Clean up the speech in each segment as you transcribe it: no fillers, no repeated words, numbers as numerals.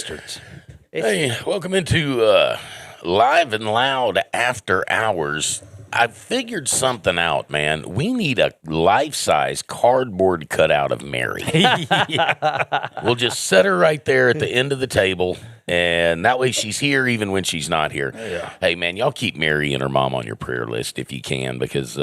bastards. Hey, welcome into Live and Loud After Hours. I figured something out, man. We need a life-size cardboard cutout of Mary. We'll just set her right there at the end of the table, and that way she's here even when she's not here. Yeah. Hey, man, y'all keep Mary and her mom on your prayer list if you can, because,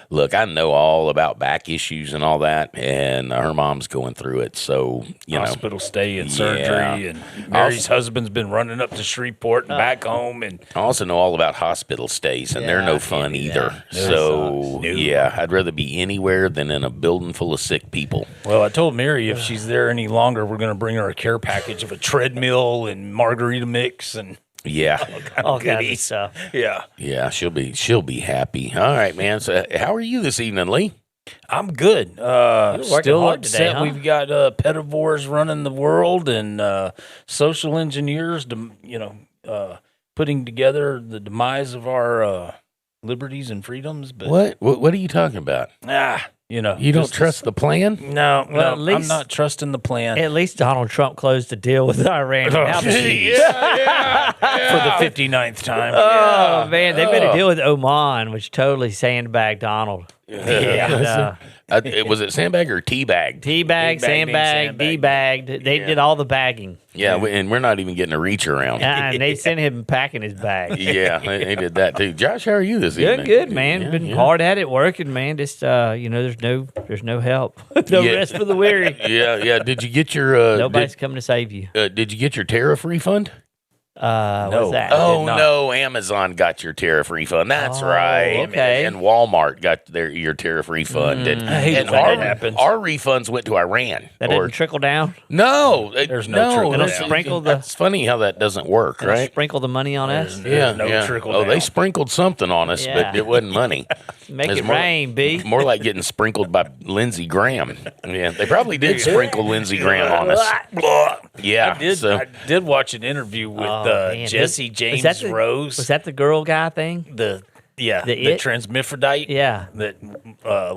look, I know all about back issues and all that, and her mom's going through it, so, Hospital stay and surgery, and Mary's husband's been running up to Shreveport and back home. And I also know all about hospital stays, and they're no fun either. So, yeah, I'd rather be anywhere than in a building full of sick people. Well, I told Mary if she's there any longer, we're going to bring her a care package of a treadmill and margarita mix and all kinds of stuff. Yeah, she'll be happy. All right, man. So, how are you this evening, Lee? I'm good. Still hard upset. today, huh? We've got pedivores running the world and social engineers, putting together the demise of our liberties and freedoms. But What are you talking about? you don't trust the plan? No, Well, at I'm least- not trusting the plan At least Donald Trump closed the deal with Iran. for the 59th time. Oh, man. They made a deal with Oman, which totally sandbagged Donald. Yeah. Was it sandbag or teabag? Teabag, sandbag, debagged. They did all the bagging. Yeah, and we're not even getting a reach around. And they sent him packing his bag. Yeah, they did that too. Josh, how are you this evening? Good, man. Been hard at it, working, man. Just there's no help. No rest for the weary. Yeah. Did you get your? Nobody's coming to save you. Did you get your tariff refund? What's that? Oh no, Amazon got your tariff refund. That's right. okay. And Walmart got your tariff refund. And hate when that happens. our refunds went to Iran. That didn't trickle down. No, There's no trickle It'll down. sprinkle the It's funny how that doesn't work, it'll right? sprinkle the money on us. There's no trickle Oh, down. they sprinkled something on us, Yeah. but it wasn't money. Make It's it more- rain, B. More like getting sprinkled by Lindsey Graham. Yeah, they probably did sprinkle Lindsey Graham on us. Yeah, I did watch an interview with man. Jesse Was James that the- Rose. Was that the girl guy thing? the The it? transmifrodite? Yeah. That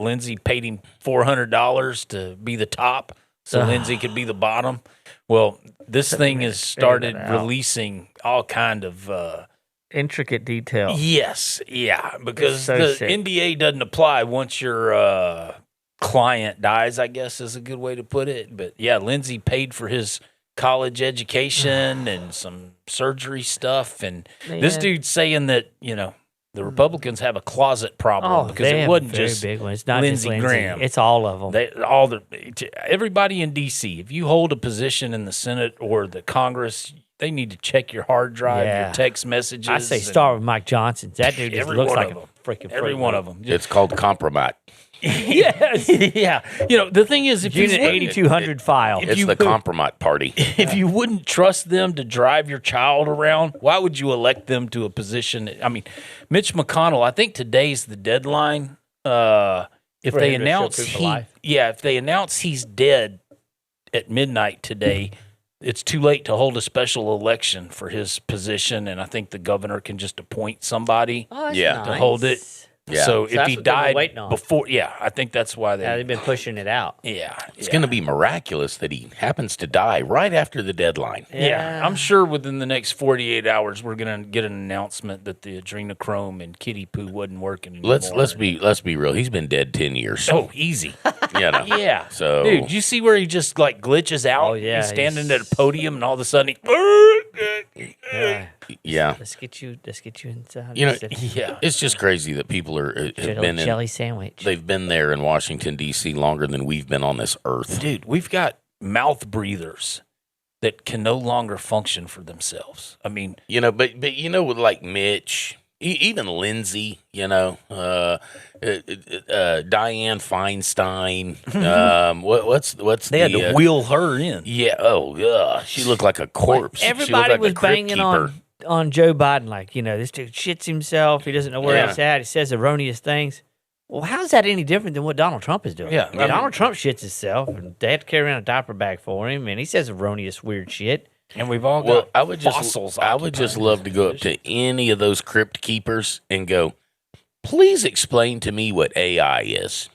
Lindsay paid him $400 to be the top, so Lindsay could be the bottom. Well, this thing has started that out. releasing all kind of. Intricate detail. Yes, because so the sick. NDA doesn't apply once your client dies, I guess is a good way to put it. But yeah, Lindsay paid for his college education and some surgery stuff. And this Man. dude's saying that, the Republicans have a closet problem because they it have wasn't a very just big one. It's not Lindsey just Lindsey Graham. It's all of them. Everybody in D.C., if you hold a position in the Senate or the Congress, they need to check your hard drive, Yeah. your text messages. I say and start with Mike Johnson. That dude just every looks one like of a them. freaking Every freak. one of them. it's called compromise. Yes. Yeah. The thing is, if Unit you wouldn't- 8200 file. It's you the could- compromise party. if you wouldn't trust them to drive your child around, why would you elect them to a position? I mean, Mitch McConnell, I think today's the deadline. If For they him to show announce proof of life. if they announce he's dead at midnight today, it's too late to hold a special election for his position, and I think the governor can just appoint somebody Oh, that's Yeah. nice. to hold it. Yeah. So So if that's he what they've been died waiting on. before, I think that's why they. Yeah, they've been pushing it out. It's going to be miraculous that he happens to die right after the deadline. Yeah, I'm sure within the next 48 hours we're gonna get an announcement that the adrenochrome and kitty poo wasn't working anymore. Let's be real. He's been dead 10 years. easy. Yeah. So Dude, you see where he just like glitches out? Oh, yeah, he's standing he's- at a podium and all of a sudden Yeah. yeah. Let's get you inside. yeah. It's just crazy that people have been in. jelly sandwich. They've been there in Washington D.C. longer than we've been on this earth. Dude, we've got mouth breathers that can no longer function for themselves. I mean, But with like Mitch, even Lindsay, Diane Feinstein. What's they had to wheel her in. Yeah. Oh, yeah. She looked like a corpse. She looked Everybody like a was crypt banging keeper. on Joe Biden, like, this dude shits himself. He doesn't know where Yeah. he's at. He says erroneous things. Well, how's that any different than what Donald Trump is doing? Yeah, I mean- Donald Trump shits himself, and they have to carry around a diaper bag for him, and he says erroneous, weird shit. And we've all Well, got I would fossils. just occupying love to go up to any of those crypt keepers and go, please explain to me what AI is.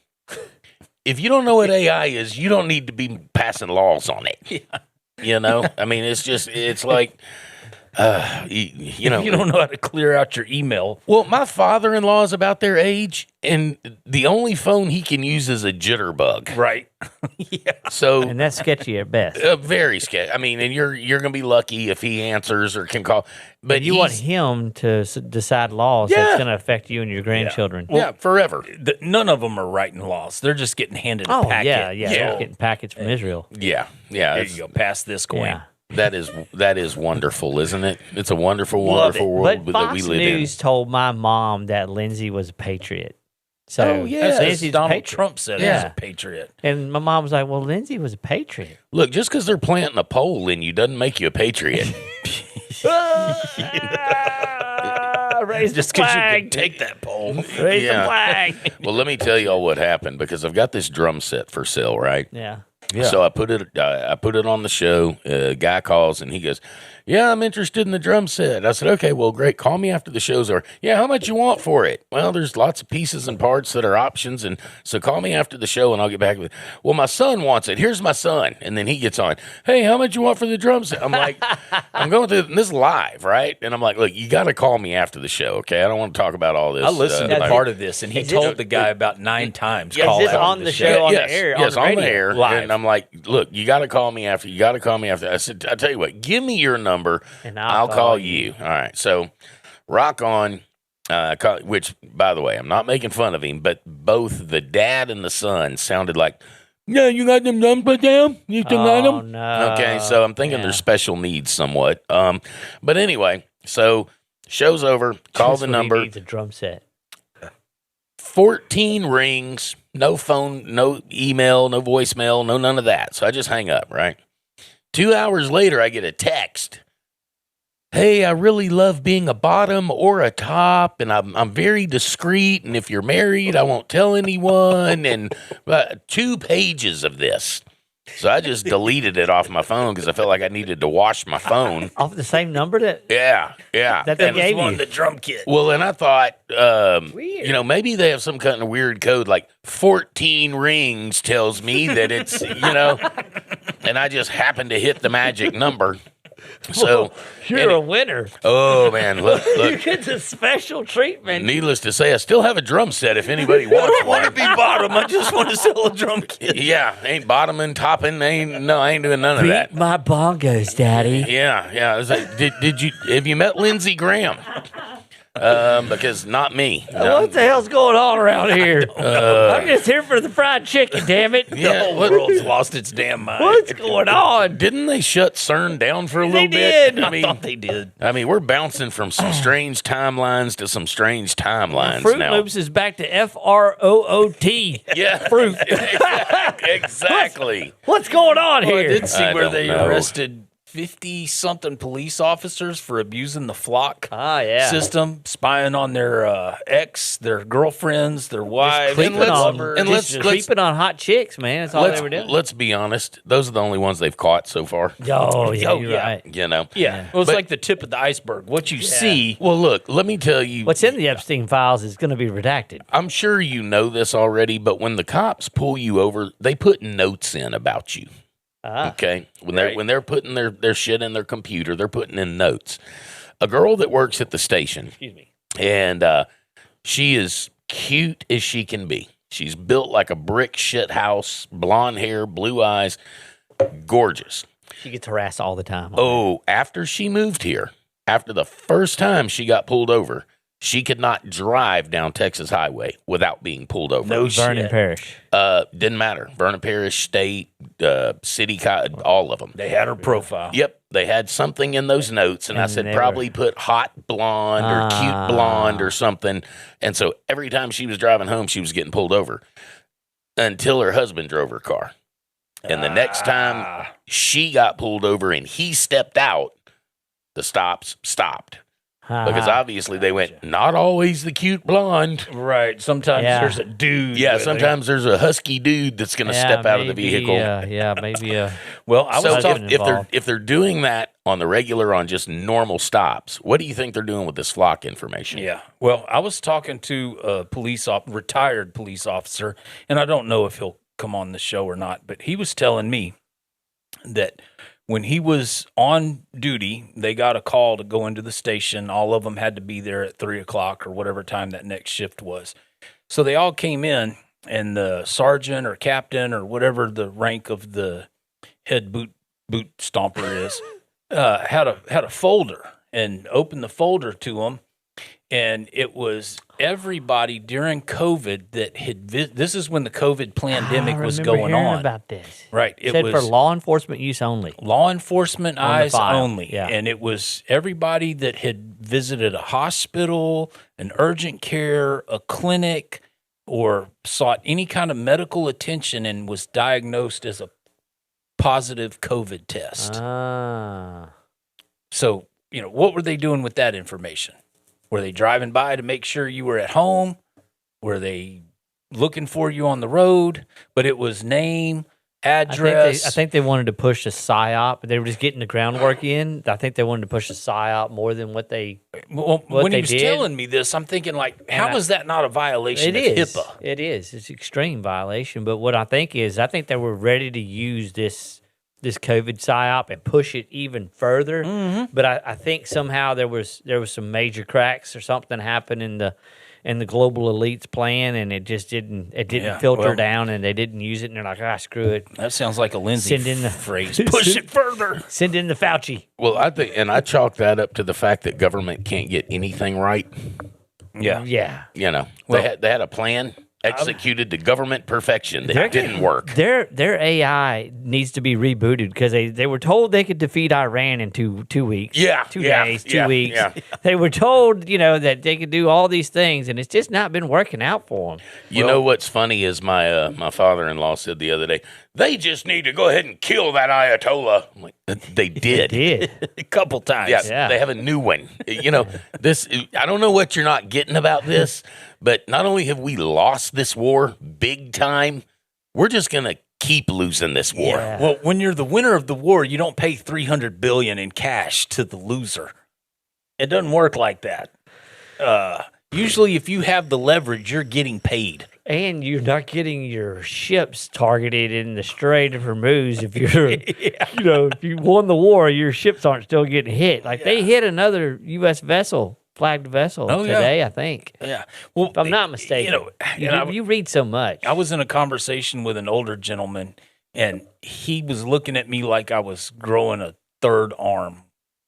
If you don't know what AI is, you don't need to be passing laws on it. You know, I mean, it's like, you know, You don't know how to clear out your email. well, my father-in-law is about their age, and the only phone he can use is a jitterbug. Right. Yeah. So And that's sketchy at best. very scary. I mean, and you're gonna be lucky if he answers or can call. But You want him to decide laws Yeah. that's going to affect you and your grandchildren. yeah, forever. None of them are writing laws. They're just getting handed a Oh, packet. yeah. Yeah. They're getting packets from Israel. Yeah. There It's- you go. Pass this coin. Yeah. That is wonderful, isn't it? It's a wonderful, Love wonderful it. world But that we Fox live News told my mom that Lindsay was a patriot. So Oh, yeah. That's what Lindsay's a Donald patriot. Trump said Yeah. as a patriot. And my mom was like, well, Lindsay was a patriot. in. Look, just because they're planting a pole in you doesn't make you a patriot. Raise Just the because you flag. can take that poll. Raise Yeah. the flag. Well, let me tell you all what happened because I've got this drum set for sale, right? Yeah. So I put it on the show. A guy calls and he goes, "Yeah, I'm interested in the drum set." I said, "Okay, well, great. Call me after the show's over." "Yeah, how much you want for it?" "Well, there's lots of pieces and parts that are options, and so call me after the show and I'll get back with it." "Well, my son wants it. Here's my son." And then he gets on, "Hey, how much you want for the drum set?" I'm like, I'm going through this is live, right? And I'm like, "Look, you got to call me after the show, okay? I don't want to talk about all this." I listened to like- part of this, and he Is this- told the guy about 9 times. Yeah, call is this after on the show? On the air, yes, on the on the radio, air, live. and I'm like, "Look, you got to call me after. You got to call me after." I said, "I tell you what, give me your number, And I'll call you." All right, so rock on. Which, by the way, I'm not making fun of him, but both the dad and the son sounded like, "Yeah, you got them done put down? You still got Oh, them?" no. Okay, so I'm thinking Yeah. they're special needs somewhat. But anyway, so show's over. Call That's the what he number. needs a drum set. 14 rings, no phone, no email, no voicemail, no none of that. So I just hang up, right? 2 hours later, I get a text. "Hey, I really love being a bottom or a top, and I'm very discreet. And if you're married, I won't tell anyone." And 2 pages of this. So I just deleted it off my phone because I felt like I needed to wash my phone. Off the same number that Yeah. That they That was gave one you. of the drum kit. Well, and I thought, Weird. you know, maybe they have some kind of weird code, like 14 rings tells me that it's, you know, and I just happened to hit the magic number. So, You're a winner. oh man, look, You look. get the special treatment. Needless to say, I still have a drum set if anybody wants Want to one. be bottom? I just want to sell a drum kit. Yeah, ain't bottoming, topping, I ain't doing none of that. Beat my bongos, Daddy. Yeah, yeah. I was like, have you met Lindsey Graham? Because not me. No. What the hell's going on around here? I'm just here for the fried chicken, damn it. The whole world's lost its damn mind. What's going on? Didn't they shut CERN down for a They little bit? did. I thought they did. I mean, we're bouncing from some strange timelines to some strange timelines Fruit now. Loops is back to FROOT. Yeah, Fruit. exactly. What's going on Well, I here? did see I where don't they know. arrested 50-something police officers for abusing the flock Ah, yeah. system, spying on their their girlfriends, their wives, Creeping their on, lovers. and let's- just creeping on hot chicks, man. That's all they were doing. Let's be honest. Those are the only ones they've caught so far. Oh, yeah, Oh, you're yeah. right. You know. yeah, well, it's But- like the tip of the iceberg. What you see, Well, look. Let me tell you. What's in the Epstein files is going to be redacted. I'm sure you know this already, but when the cops pull you over, they put notes in about you. Ah. Okay, when Right. they're putting their shit in their computer, they're putting in notes. A girl that works at the station, Excuse me. and she is cute as she can be. She's built like a brick shit house, blonde hair, blue eyes, gorgeous. She gets harassed all the time. Oh, after she moved here, after the first time she got pulled over, she could not drive down Texas Highway without being pulled over. No Vernon shit. Parish. Didn't matter. Vernon Parish, state, city, all of them. They had her profile. Yep, they had something in those notes, and I And said they probably put hot blonde or cute blonde or something. And so every time she was driving home, she was getting pulled over until her husband drove her car. And the next time she got pulled over and he stepped out, the stops stopped. Because obviously they went, not always the cute blonde. Right. Sometimes Yeah. there's a dude. Yeah, with sometimes there's a husky dude that's going to step out of the vehicle. Yeah, maybe. Well, I was So talking. if they're doing that on the regular on just normal stops, what do you think they're doing with this flock information? Yeah. Well, I was talking to a retired police officer, and I don't know if he'll come on the show or not, but he was telling me that when he was on duty, they got a call to go into the station. All of them had to be there at 3 o'clock or whatever time that next shift was. So they all came in, and the sergeant or captain or whatever the rank of the head boot stomper is, had a folder, and opened the folder to them. And it was everybody during COVID that had. This is when the COVID pandemic was going on. About this, right? It said for law enforcement use only. Law enforcement eyes only. Yeah. And it was everybody that had visited a hospital, an urgent care, a clinic, or sought any kind of medical attention and was diagnosed as a positive COVID test. So, what were they doing with that information? Were they driving by to make sure you were at home? Were they looking for you on the road? But it was name, address. I think they wanted to push a PSYOP. They were just getting the groundwork in. I think they wanted to push a PSYOP more than what they when he was telling me this, I'm thinking, how is that not a violation of HIPAA? It is. It's an extreme violation. But what I think they were ready to use this COVID PSYOP and push it even further. Mm-hmm. But I think somehow there was some major cracks or something happened in the global elites plan, and it just didn't filter down, and they didn't use it, and they're like, screw it. That sounds like a Lindsay phrase. Push it further. Send in the Fauci. Well, I think, and I chalk that up to the fact that government can't get anything right. Yeah. Yeah. They had a plan executed to government perfection that didn't work. Their AI needs to be rebooted because they were told they could defeat Iran in two weeks. Yeah. 2 days, 2 weeks. Yeah. They were told, that they could do all these things, and it's just not been working out for them. You know what's funny is my father-in-law said the other day, they just need to go ahead and kill that Ayatollah. I'm like, they did. They did. A couple times. Yeah, they have a new one. This, I don't know what you're not getting about this, but not only have we lost this war big time, we're just going to keep losing this war. Yeah. Well, when you're the winner of the war, you don't pay $300 billion in cash to the loser. It doesn't work like that. Usually, if you have the leverage, you're getting paid. And you're not getting your ships targeted in the Strait of Hormuz. If you're, if you won the war, your ships aren't still getting hit. They hit another U.S. flagged vessel today, I think. Yeah. Well, if I'm not mistaken. You read so much. I was in a conversation with an older gentleman, and he was looking at me like I was growing a third arm.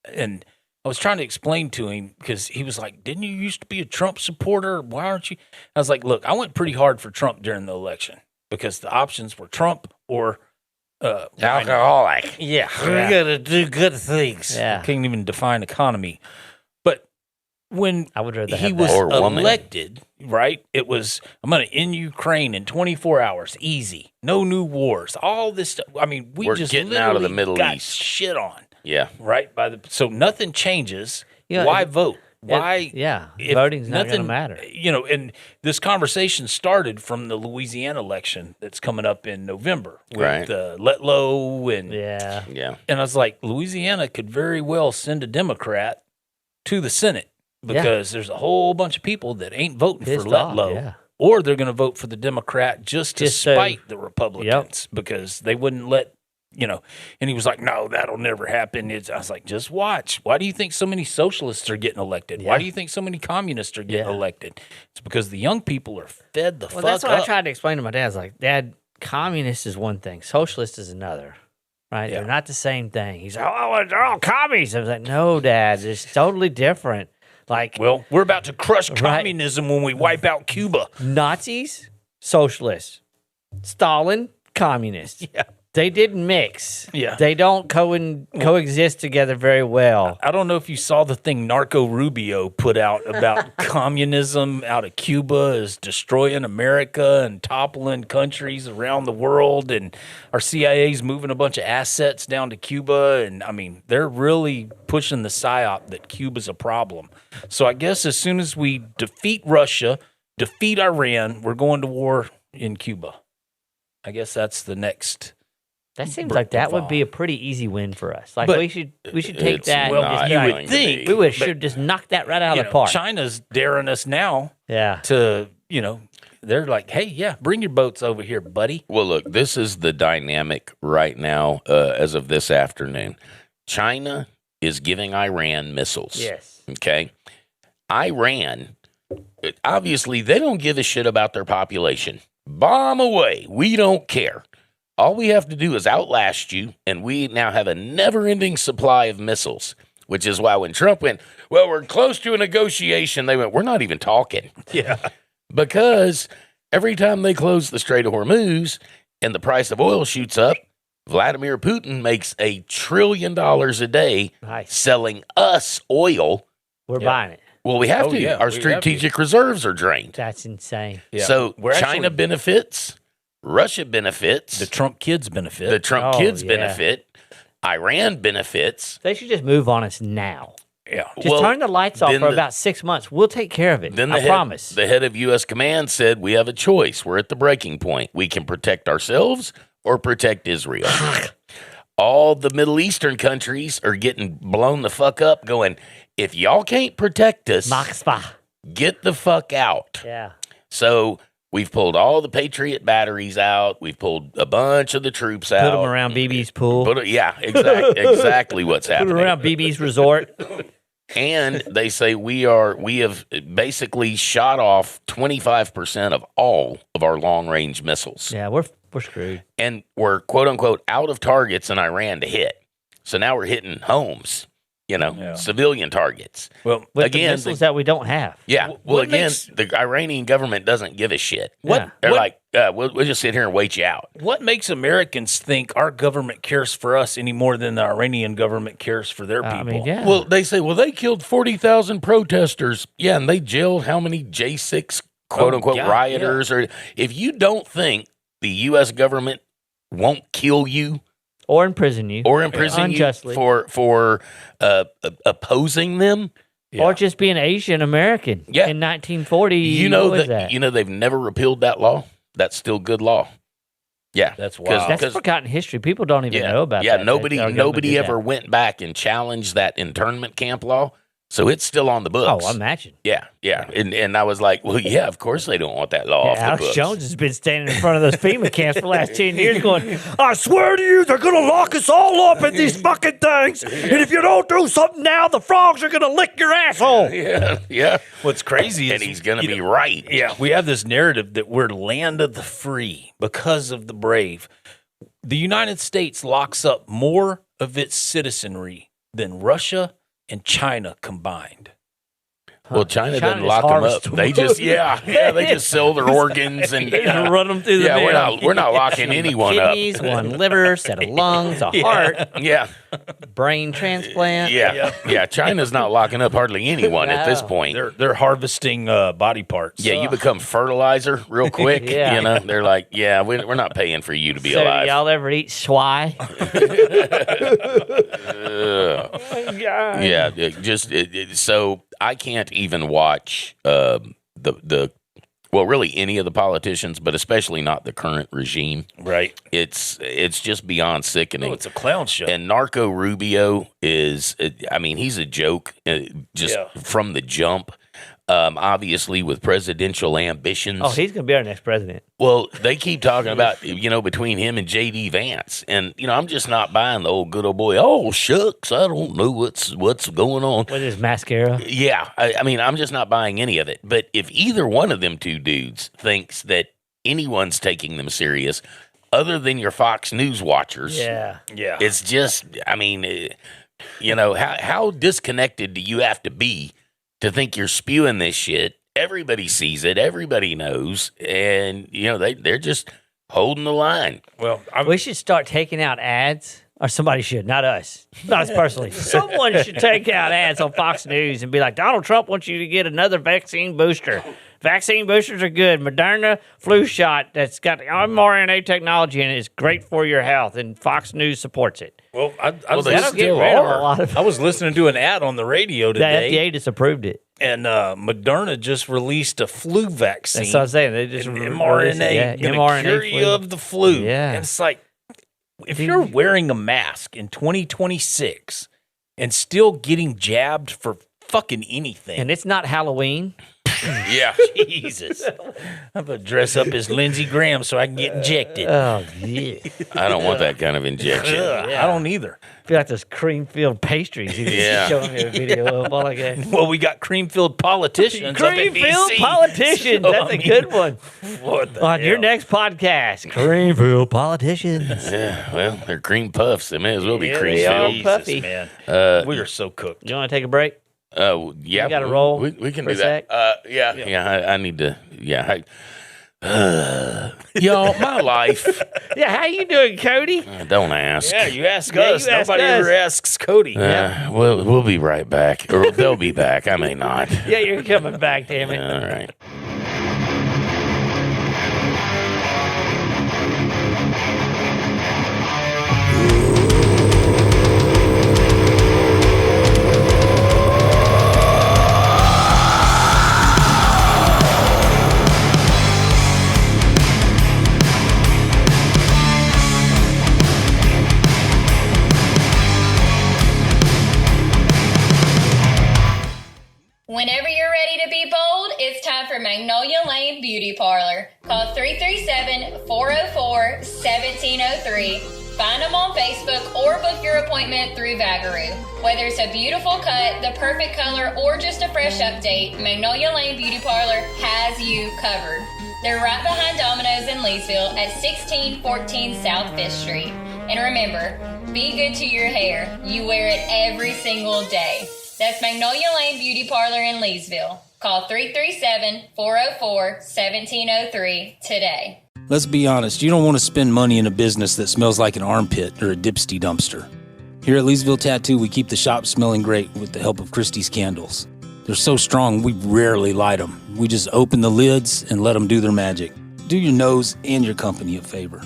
And I was trying to explain to him because he was like, didn't you used to be a Trump supporter? Why aren't you? I was like, look, I went pretty hard for Trump during the election because the options were Trump or alcoholic. Yeah. We got to do good things. Yeah. I can't even define economy. But when I would rather he was elected, right, it was, I'm going to end Ukraine in 24 hours. Easy. No new wars. All this stuff. I mean, we're just getting out of the Middle got East. Shit on. Yeah. Right? So nothing changes. Why vote? Why? Voting's not going to matter. And this conversation started from the Louisiana election that's coming up in November with Letlow and And I was like, Louisiana could very well send a Democrat to the Senate because there's a whole bunch of people that ain't voting for Letlow, or they're going to vote for the Democrat just to spite the Republicans because they wouldn't let. And he was like, no, that'll never happen. I was like, just watch. Why do you think so many socialists are getting elected? Why do you think so many communists are getting elected? It's because the young people are fed the fuck up. That's what I tried to explain to my dad. I was like, Dad, communist is one thing. Socialist is another. Right? Yeah. They're not the same thing. He's like, they're all commies. I was like, no, Dad, it's totally different. Well, we're about to crush communism when we wipe out Cuba. Nazis, socialists. Stalin, communist. Yeah. They didn't mix. Yeah. They don't coexist together very well. I don't know if you saw the thing Narco Rubio put out about communism out of Cuba is destroying America and toppling countries around the world. And our CIA's moving a bunch of assets down to Cuba. And, I mean, they're really pushing the psyop that Cuba's a problem. So I guess as soon as we defeat Russia, defeat Iran, we're going to war in Cuba. I guess that's the next... That seems like that would be a pretty easy win for us. We should take that. Well, you would think we should just knock that right out of the park. China's daring us now. Yeah. To they're like, hey, yeah, bring your boats over here, buddy. Well, look, this is the dynamic right now as of this afternoon. China is giving Iran missiles. Yes. Okay. Iran, obviously, they don't give a shit about their population. Bomb away. We don't care. All we have to do is outlast you, and we now have a never-ending supply of missiles, which is why when Trump went, well, we're close to a negotiation, they went, we're not even talking. Yeah. Because every time they close the Strait of Hormuz and the price of oil shoots up, Vladimir Putin makes $1 trillion a day Nice. selling us oil. We're buying it. Well, we have Oh, to. yeah, Our we have strategic reserves are drained. That's insane. Yeah. So We're China actually- benefits, Russia benefits, The Trump kids benefit. the Trump Oh, kids yeah. benefit, Iran benefits. They should just move on us now. yeah. Just Well, turn the lights off then for the- about 6 months. We'll take care of it. Then I promise. The head of U.S. Command said, we have a choice. We're at the breaking point. We can protect ourselves or protect Israel. All the Middle Eastern countries are getting blown the fuck up going, if y'all can't protect us, Maxpa. get the fuck out. Yeah. So we've pulled all the Patriot batteries out. We've pulled a bunch of the troops out. Put them around BB's pool. Exactly what's Put them happening. around BB's resort. And they say we have basically shot off 25% of all of our long range missiles. Yeah, we're screwed. And we're quote unquote out of targets in Iran to hit. So now we're hitting homes, civilian targets. Well, With Again, the missiles that we don't have. Yeah. What Well, again, makes- the Iranian government doesn't give a shit. Yeah. They're What- like, we'll just sit here and wait you out. What makes Americans think our government cares for us any more than the Iranian government cares for their people? I mean, yeah. Well, they say, they killed 40,000 protesters. Yeah, and they jailed how many J6 quote unquote God, rioters? Or if you don't think the U.S. government won't kill you Or imprison you. or imprison you Unjustly. for opposing them, Or just being Asian American. Yeah. In 1940. you know what was that? they've never repealed that law. That's still good law. Yeah, That's 'Cause- wild. That's 'cause- forgotten history. People don't even know about yeah, that. nobody Our government nobody did ever that. went back and challenged that internment camp law. So it's still on the books. Oh, imagine. Yeah. And I was like, well, yeah, of course they don't want that law off the Alex books. Jones has been standing in front of those FEMA camps for the last 10 years going, I swear to you, they're going to lock us all up in these fucking things. And if you don't do something now, the frogs are going to lick your asshole. Yeah. What's crazy is And he's going to be right. Yeah, we have this narrative that we're land of the free because of the brave. The United States locks up more of its citizenry than Russia and China combined. Well, China China doesn't just lock them up. harvests them. They just, they just sell their organs and Run them through the mill. we're not locking anyone up. Kidneys, one liver, set of lungs, a heart, Yeah. brain transplant. Yeah. China's not locking up hardly anyone at this No. point. They're harvesting body parts. Yeah, you become fertilizer real quick. Yeah. They're like, we're not paying for you to be So alive. y'all ever eat swai? Yeah, so I can't even watch really any of the politicians, but especially not the current regime. right. It's just beyond sickening. No, it's a clown show. And Narco Rubio is, he's a joke from the jump. Obviously, with presidential ambitions. Oh, he's going to be our next president. Well, they keep talking about, between him and J.D. Vance. And, I'm just not buying the old good old boy. Oh, shucks, I don't know what's going on. With his mascara. Yeah, I'm just not buying any of it. But if either one of them two dudes thinks that anyone's taking them serious, other than your Fox News watchers, Yeah. it's just, how disconnected do you have to be to think you're spewing this shit? Everybody sees it. Everybody knows. And, they're just holding the line. Well, We should start taking out ads. Or somebody should, not us. Not us personally. Someone should take out ads on Fox News and be like, Donald Trump wants you to get another vaccine booster. Vaccine boosters are good. Moderna flu shot that's got mRNA technology in it is great for your health, and Fox News supports it. well, they That'll get still rid of a are. lot of. I was listening to an ad on the radio The today, FDA disapproved it. and Moderna just released a flu vaccine. That's what I'm saying. They just and released mRNA, it. Yeah, gonna cure you flu. of the flu. Yeah. And it's like, if you're wearing a mask in 2026 and still getting jabbed for fucking anything, And it's not Halloween. Yeah. Jesus. I'm going to dress up as Lindsey Graham so I can get injected. Oh, yeah. I don't want that kind of injection. Ugh, I don't either. I feel like those cream-filled pastries he was Yeah. showing me a video of all I got. Well, we got cream-filled politicians up in Cream-filled DC. politicians. So, That's I a mean, good one. What the On your hell? next podcast, cream-filled politicians. Yeah, well, they're cream puffs. They may as well be Yeah, cream they are. filled. Jesus, puffy. man. We are so cooked. You want to take a break? Yeah, You gotta roll We can for do a that. sec? Yeah. I need to. Yeah. Y'all, my life. Yeah, how you doing, Cody? Don't ask. Yeah, you ask Yeah, us. you ask Nobody us. ever asks Cody. We'll be right back, or they'll be back. I may not. Yeah, you're coming back, damn it. All right. Whenever you're ready to be bold, it's time for Magnolia Lane Beauty Parlor. Call 337-404-1703. Find them on Facebook or book your appointment through Vagaroo. Whether it's a beautiful cut, the perfect color, or just a fresh update, Magnolia Lane Beauty Parlor has you covered. They're right behind Domino's in Leesville at 1614 South 5th Street. And remember, be good to your hair. You wear it every single day. That's Magnolia Lane Beauty Parlor in Leesville. Call 337-404-1703 today. Let's be honest, you don't want to spend money in a business that smells like an armpit or a dipsty dumpster. Here at Leesville Tattoo, we keep the shop smelling great with the help of Christie's candles. They're so strong, we rarely light them. We just open the lids and let them do their magic. Do your nose and your company a favor.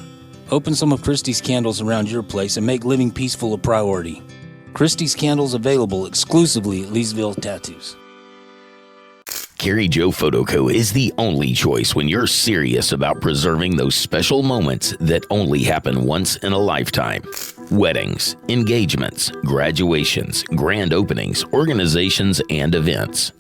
Open some of Christie's candles around your place and make living peaceful a priority. Christie's candles available exclusively at Leesville Tattoos. Carrie Joe Photoco is the only choice when you're serious about preserving those special moments that only happen once in a lifetime. Weddings, engagements, graduations, grand openings, organizations, and events.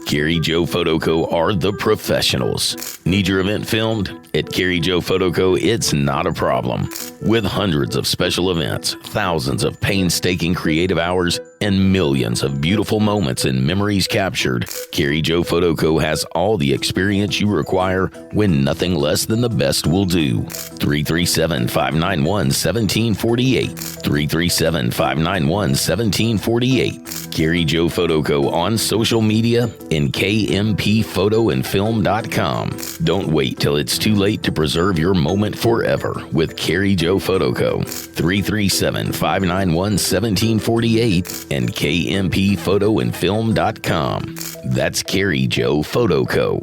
Carrie Joe Photoco are the professionals. Need your event filmed? At Carrie Joe Photoco, it's not a problem. With hundreds of special events, thousands of painstaking creative hours, and millions of beautiful moments and memories captured, Carrie Joe Photoco has all the experience you require when nothing less than the best will do. 337-591-1748. 337-591-1748. Carrie Joe Photoco on social media and kmphotoandfilm.com. Don't wait till it's too late to preserve your moment forever with Carrie Joe Photoco. 337-591-1748 and kmphotoandfilm.com. That's Carrie Joe Photoco.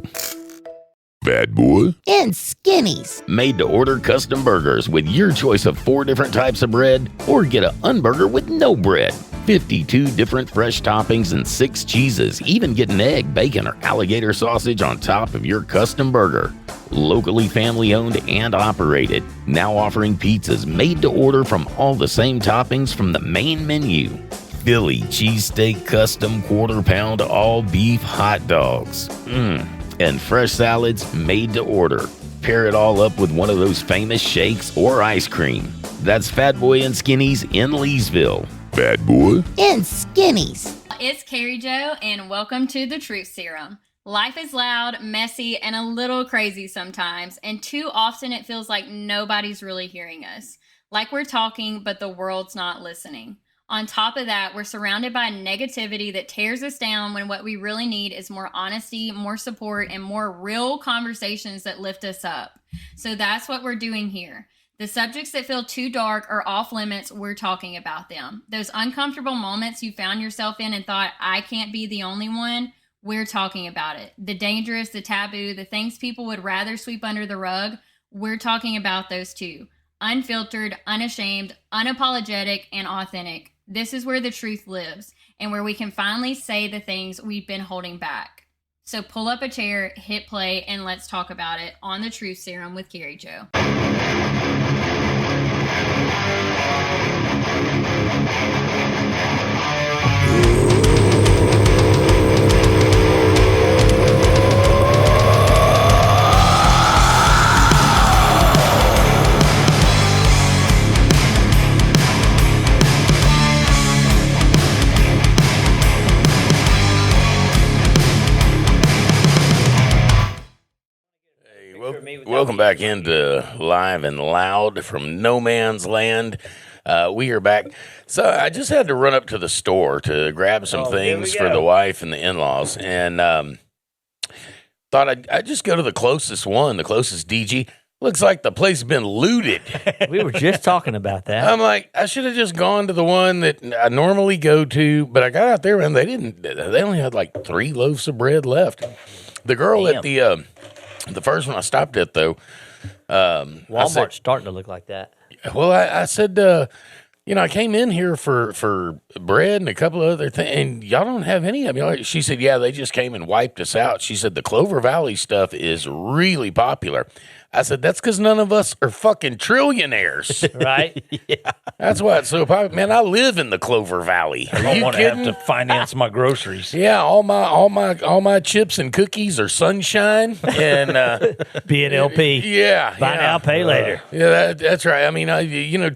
Bad boy. And skinnies. Made to order custom burgers with your choice of 4 different types of bread, or get a unburger with no bread. 52 different fresh toppings and 6 cheeses. Even get an egg, bacon, or alligator sausage on top of your custom burger. Locally family owned and operated. Now offering pizzas made to order from all the same toppings from the main menu. Philly cheesesteak custom quarter-pound all-beef hot dogs. And fresh salads made to order. Pair it all up with one of those famous shakes or ice cream. That's Fat Boy and Skinny's in Leesville. Bad Boy And skinnies. It's Carrie Joe, and welcome to the Truth Serum. Life is loud, messy, and a little crazy sometimes, and too often it feels like nobody's really hearing us. Like we're talking, but the world's not listening. On top of that, we're surrounded by negativity that tears us down when what we really need is more honesty, more support, and more real conversations that lift us up. So that's what we're doing here. The subjects that feel too dark or off limits, we're talking about them. Those uncomfortable moments you found yourself in and thought, I can't be the only one, we're talking about it. The dangerous, the taboo, the things people would rather sweep under the rug, we're talking about those too. Unfiltered, unashamed, unapologetic, and authentic. This is where the truth lives and where we can finally say the things we've been holding back. So pull up a chair, hit play, and let's talk about it on the Truth Serum with Carrie Joe. Welcome back into Live and Loud from No Man's Land. We are back. So I just had to run up to the store to grab some things for the wife and the in-laws, and thought I'd just go to the closest one, the closest DG. Looks like the place has been looted. We were just talking about that. I'm like, I should have just gone to the one that I normally go to, but I got out there and they only had like 3 loaves of bread left. The girl at the first one I stopped at, though, Walmart's starting to look like that. Well, I said, I came in here for bread and a couple of other things, and y'all don't have any of them. She said, yeah, they just came and wiped us out. She said, the Clover Valley stuff is really popular. I said, that's because none of us are fucking trillionaires. Right? Yeah. That's why it's so popular. Man, I live in the Clover Valley. Are I don't you want to kidding? have to finance my groceries. Yeah, all my chips and cookies are sunshine and BNLP. yeah, Buy now, pay later. Yeah, that's right. I mean,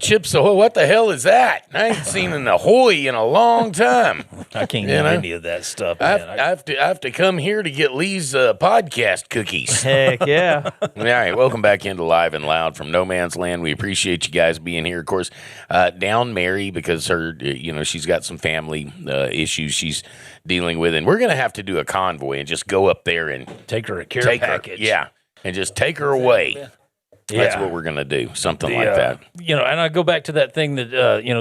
Chips Ahoy. What the hell is that? I ain't seen an Ahoy in a long time. I can't eat any of that stuff. I Man. have to come here to get Lee's podcast cookies. Heck yeah. All right, welcome back into Live and Loud from No Man's Land. We appreciate you guys being here. Of course, down Mary because her, she's got some family issues she's dealing with, and we're gonna have to do a convoy and just go up there and Take her a care package. and just take her away. Yeah. That's what we're gonna do, something like that. And I go back to that thing that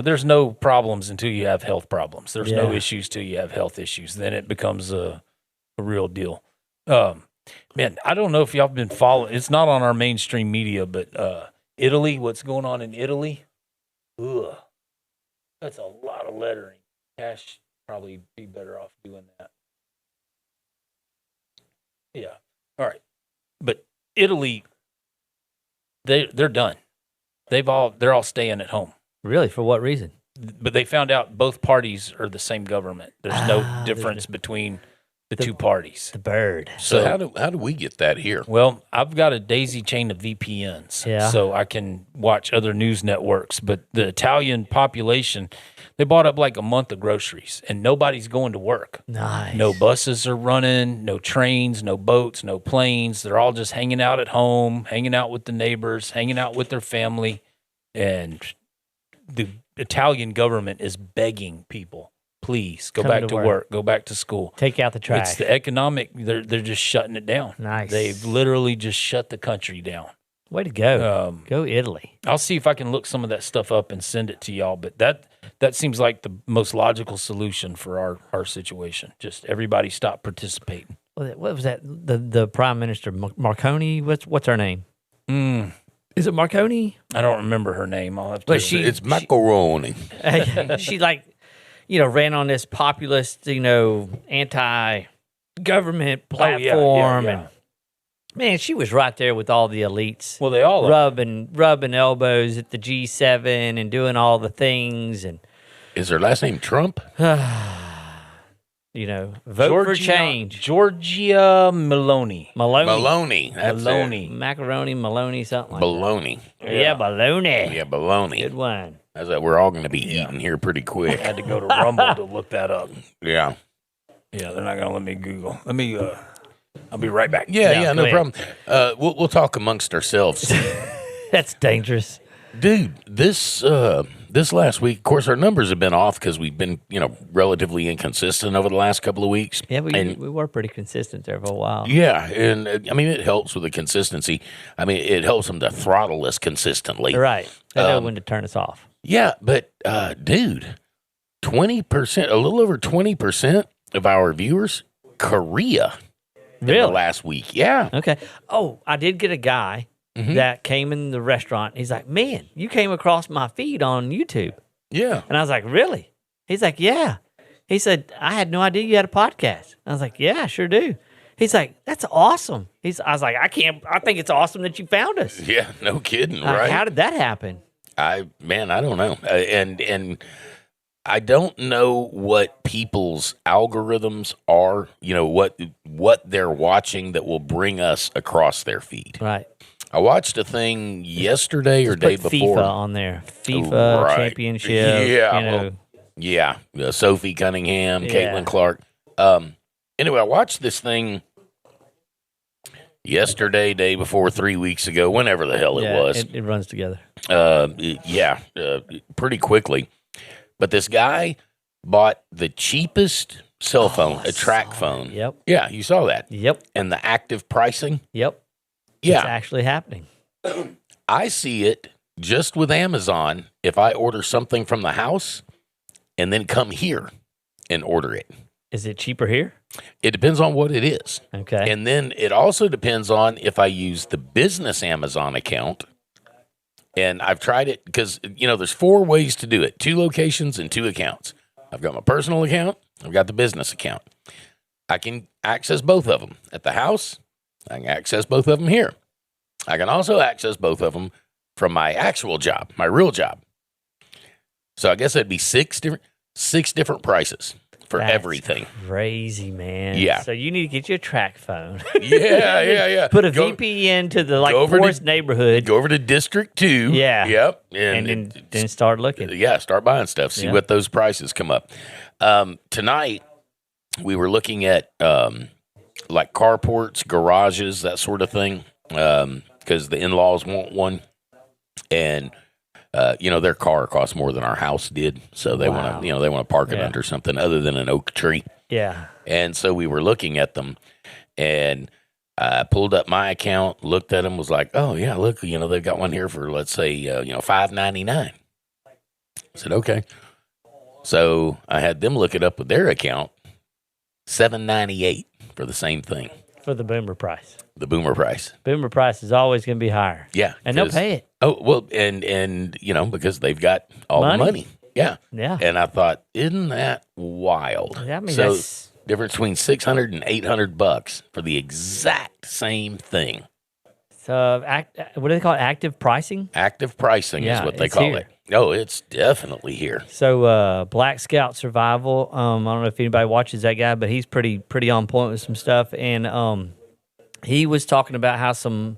there's no problems until you have health problems. There's no Yeah. issues till you have health issues. Then it becomes a real deal. Man, I don't know if y'all have been following. It's not on our mainstream media, but Italy, what's going on in Italy? Ugh, that's a lot of lettering. Cash probably be better off doing that. Yeah. All right. But Italy, they're done. They're all staying at home. Really? For what reason? But they found out both parties are the same government. There's no difference between the two parties. The bird. So how do we get that here? Well, I've got a daisy chain of VPNs, Yeah. so I can watch other news networks. But the Italian population, they bought up like a month of groceries, and nobody's going to work. Nice. No buses are running, no trains, no boats, no planes. They're all just hanging out at home, hanging out with the neighbors, hanging out with their family. And the Italian government is begging people, please go Come back to to work. work, go back to school. Take out the trash. It's the economic, they're just shutting it down. Nice. They've literally just shut the country down. Way to go. Go Italy. I'll see if I can look some of that stuff up and send it to y'all, but that seems like the most logical solution for our situation. Just everybody stop participating. What was that? The Prime Minister, Marconi? What's her name? Is it Marconi? I don't remember her name. I'll have to. But It's macaroni. She ran on this populist, anti-government platform, yeah. and man, she was right there with all the elites. Well, they all are. rubbing elbows at the G7 and doing all the things, and Is her last name Trump? vote for change. Georgia Maloney. Maloney. That's Maloney. Macaroni, Maloney, something like Baloney. that. Yeah, baloney. Yeah, baloney. Good one. That's that we're all going to be eating here pretty quick. I had to go to Rumble to look that up. Yeah. Yeah, they're not going to let me Google. I'll be right back. Yeah, no go problem. We'll talk amongst ourselves. That's dangerous. Dude, this last week, of course, our numbers have been off because we've been, relatively inconsistent over the last couple of weeks. Yeah, we And- were pretty consistent there for a while. Yeah, and it helps with the consistency. It helps them to throttle us consistently. Right. They know when to turn us off. Yeah, but dude, 20%, a little over 20% of our viewers, Korea, in the Really? last week. Yeah. Okay. Oh, I did get a guy that came in the restaurant. He's like, man, you came across my feed on YouTube. Yeah. And I was like, really? He's like, yeah. He said, I had no idea you had a podcast. I was like, yeah, I sure do. He's like, that's awesome. I was like, I think it's awesome that you found us. Yeah, no kidding, Like, right? how did that happen? I don't know. And I don't know what people's algorithms are, what they're watching that will bring us across their feed. Right. I watched a thing yesterday or day Put before. FIFA on there. FIFA Right. championship. Yeah. Yeah. Sophie Cunningham, Yeah. Caitlin Clark. Anyway, I watched this thing yesterday, day before, 3 weeks ago, whenever the hell it was. It runs together. Pretty quickly. But this guy bought the cheapest cell phone, a track phone. Yep. Yeah, you saw that. Yep. And the active pricing. Yep. Yeah. It's actually happening. I see it just with Amazon if I order something from the house and then come here and order it. Is it cheaper here? It depends on what it is. Okay. And then it also depends on if I use the business Amazon account. And I've tried it because, there's 4 ways to do it. 2 locations and 2 accounts. I've got my personal account. I've got the business account. I can access both of them at the house. I can access both of them here. I can also access both of them from my actual job, my real job. So I guess that'd be 6 different prices for That's everything. Crazy, man. Yeah. So you need to get you a track phone. Yeah. Put a VPN to the poorest neighborhood. Go over to District 2. Yeah. Yep. And then start looking. Yeah, start buying stuff. See what those prices come up. Tonight, we were looking at like carports, garages, that sort of thing, because the in-laws want one. And their car costs more than our house did, so they want to park it under something other than an oak tree. Yeah. And so we were looking at them, and I pulled up my account, looked at them, was like, "Oh yeah, look, they've got one here for, let's say, $5.99." I said, "Okay." So I had them look it up with their account, $7.98 for the same thing. For the boomer price. The boomer price. Boomer price is always going to be higher. Yeah. And they'll pay it. Oh, well, and because they've got all the money. Yeah. Yeah. And I thought, isn't that wild? Yeah, I mean, so that's... difference between $600 and $800 for the exact same thing. So, what do they call it? Active pricing? Active pricing is what they call here. it. Oh, it's definitely here. So, Black Scout Survival. I don't know if anybody watches that guy, but he's pretty on point with some stuff. And he was talking about how some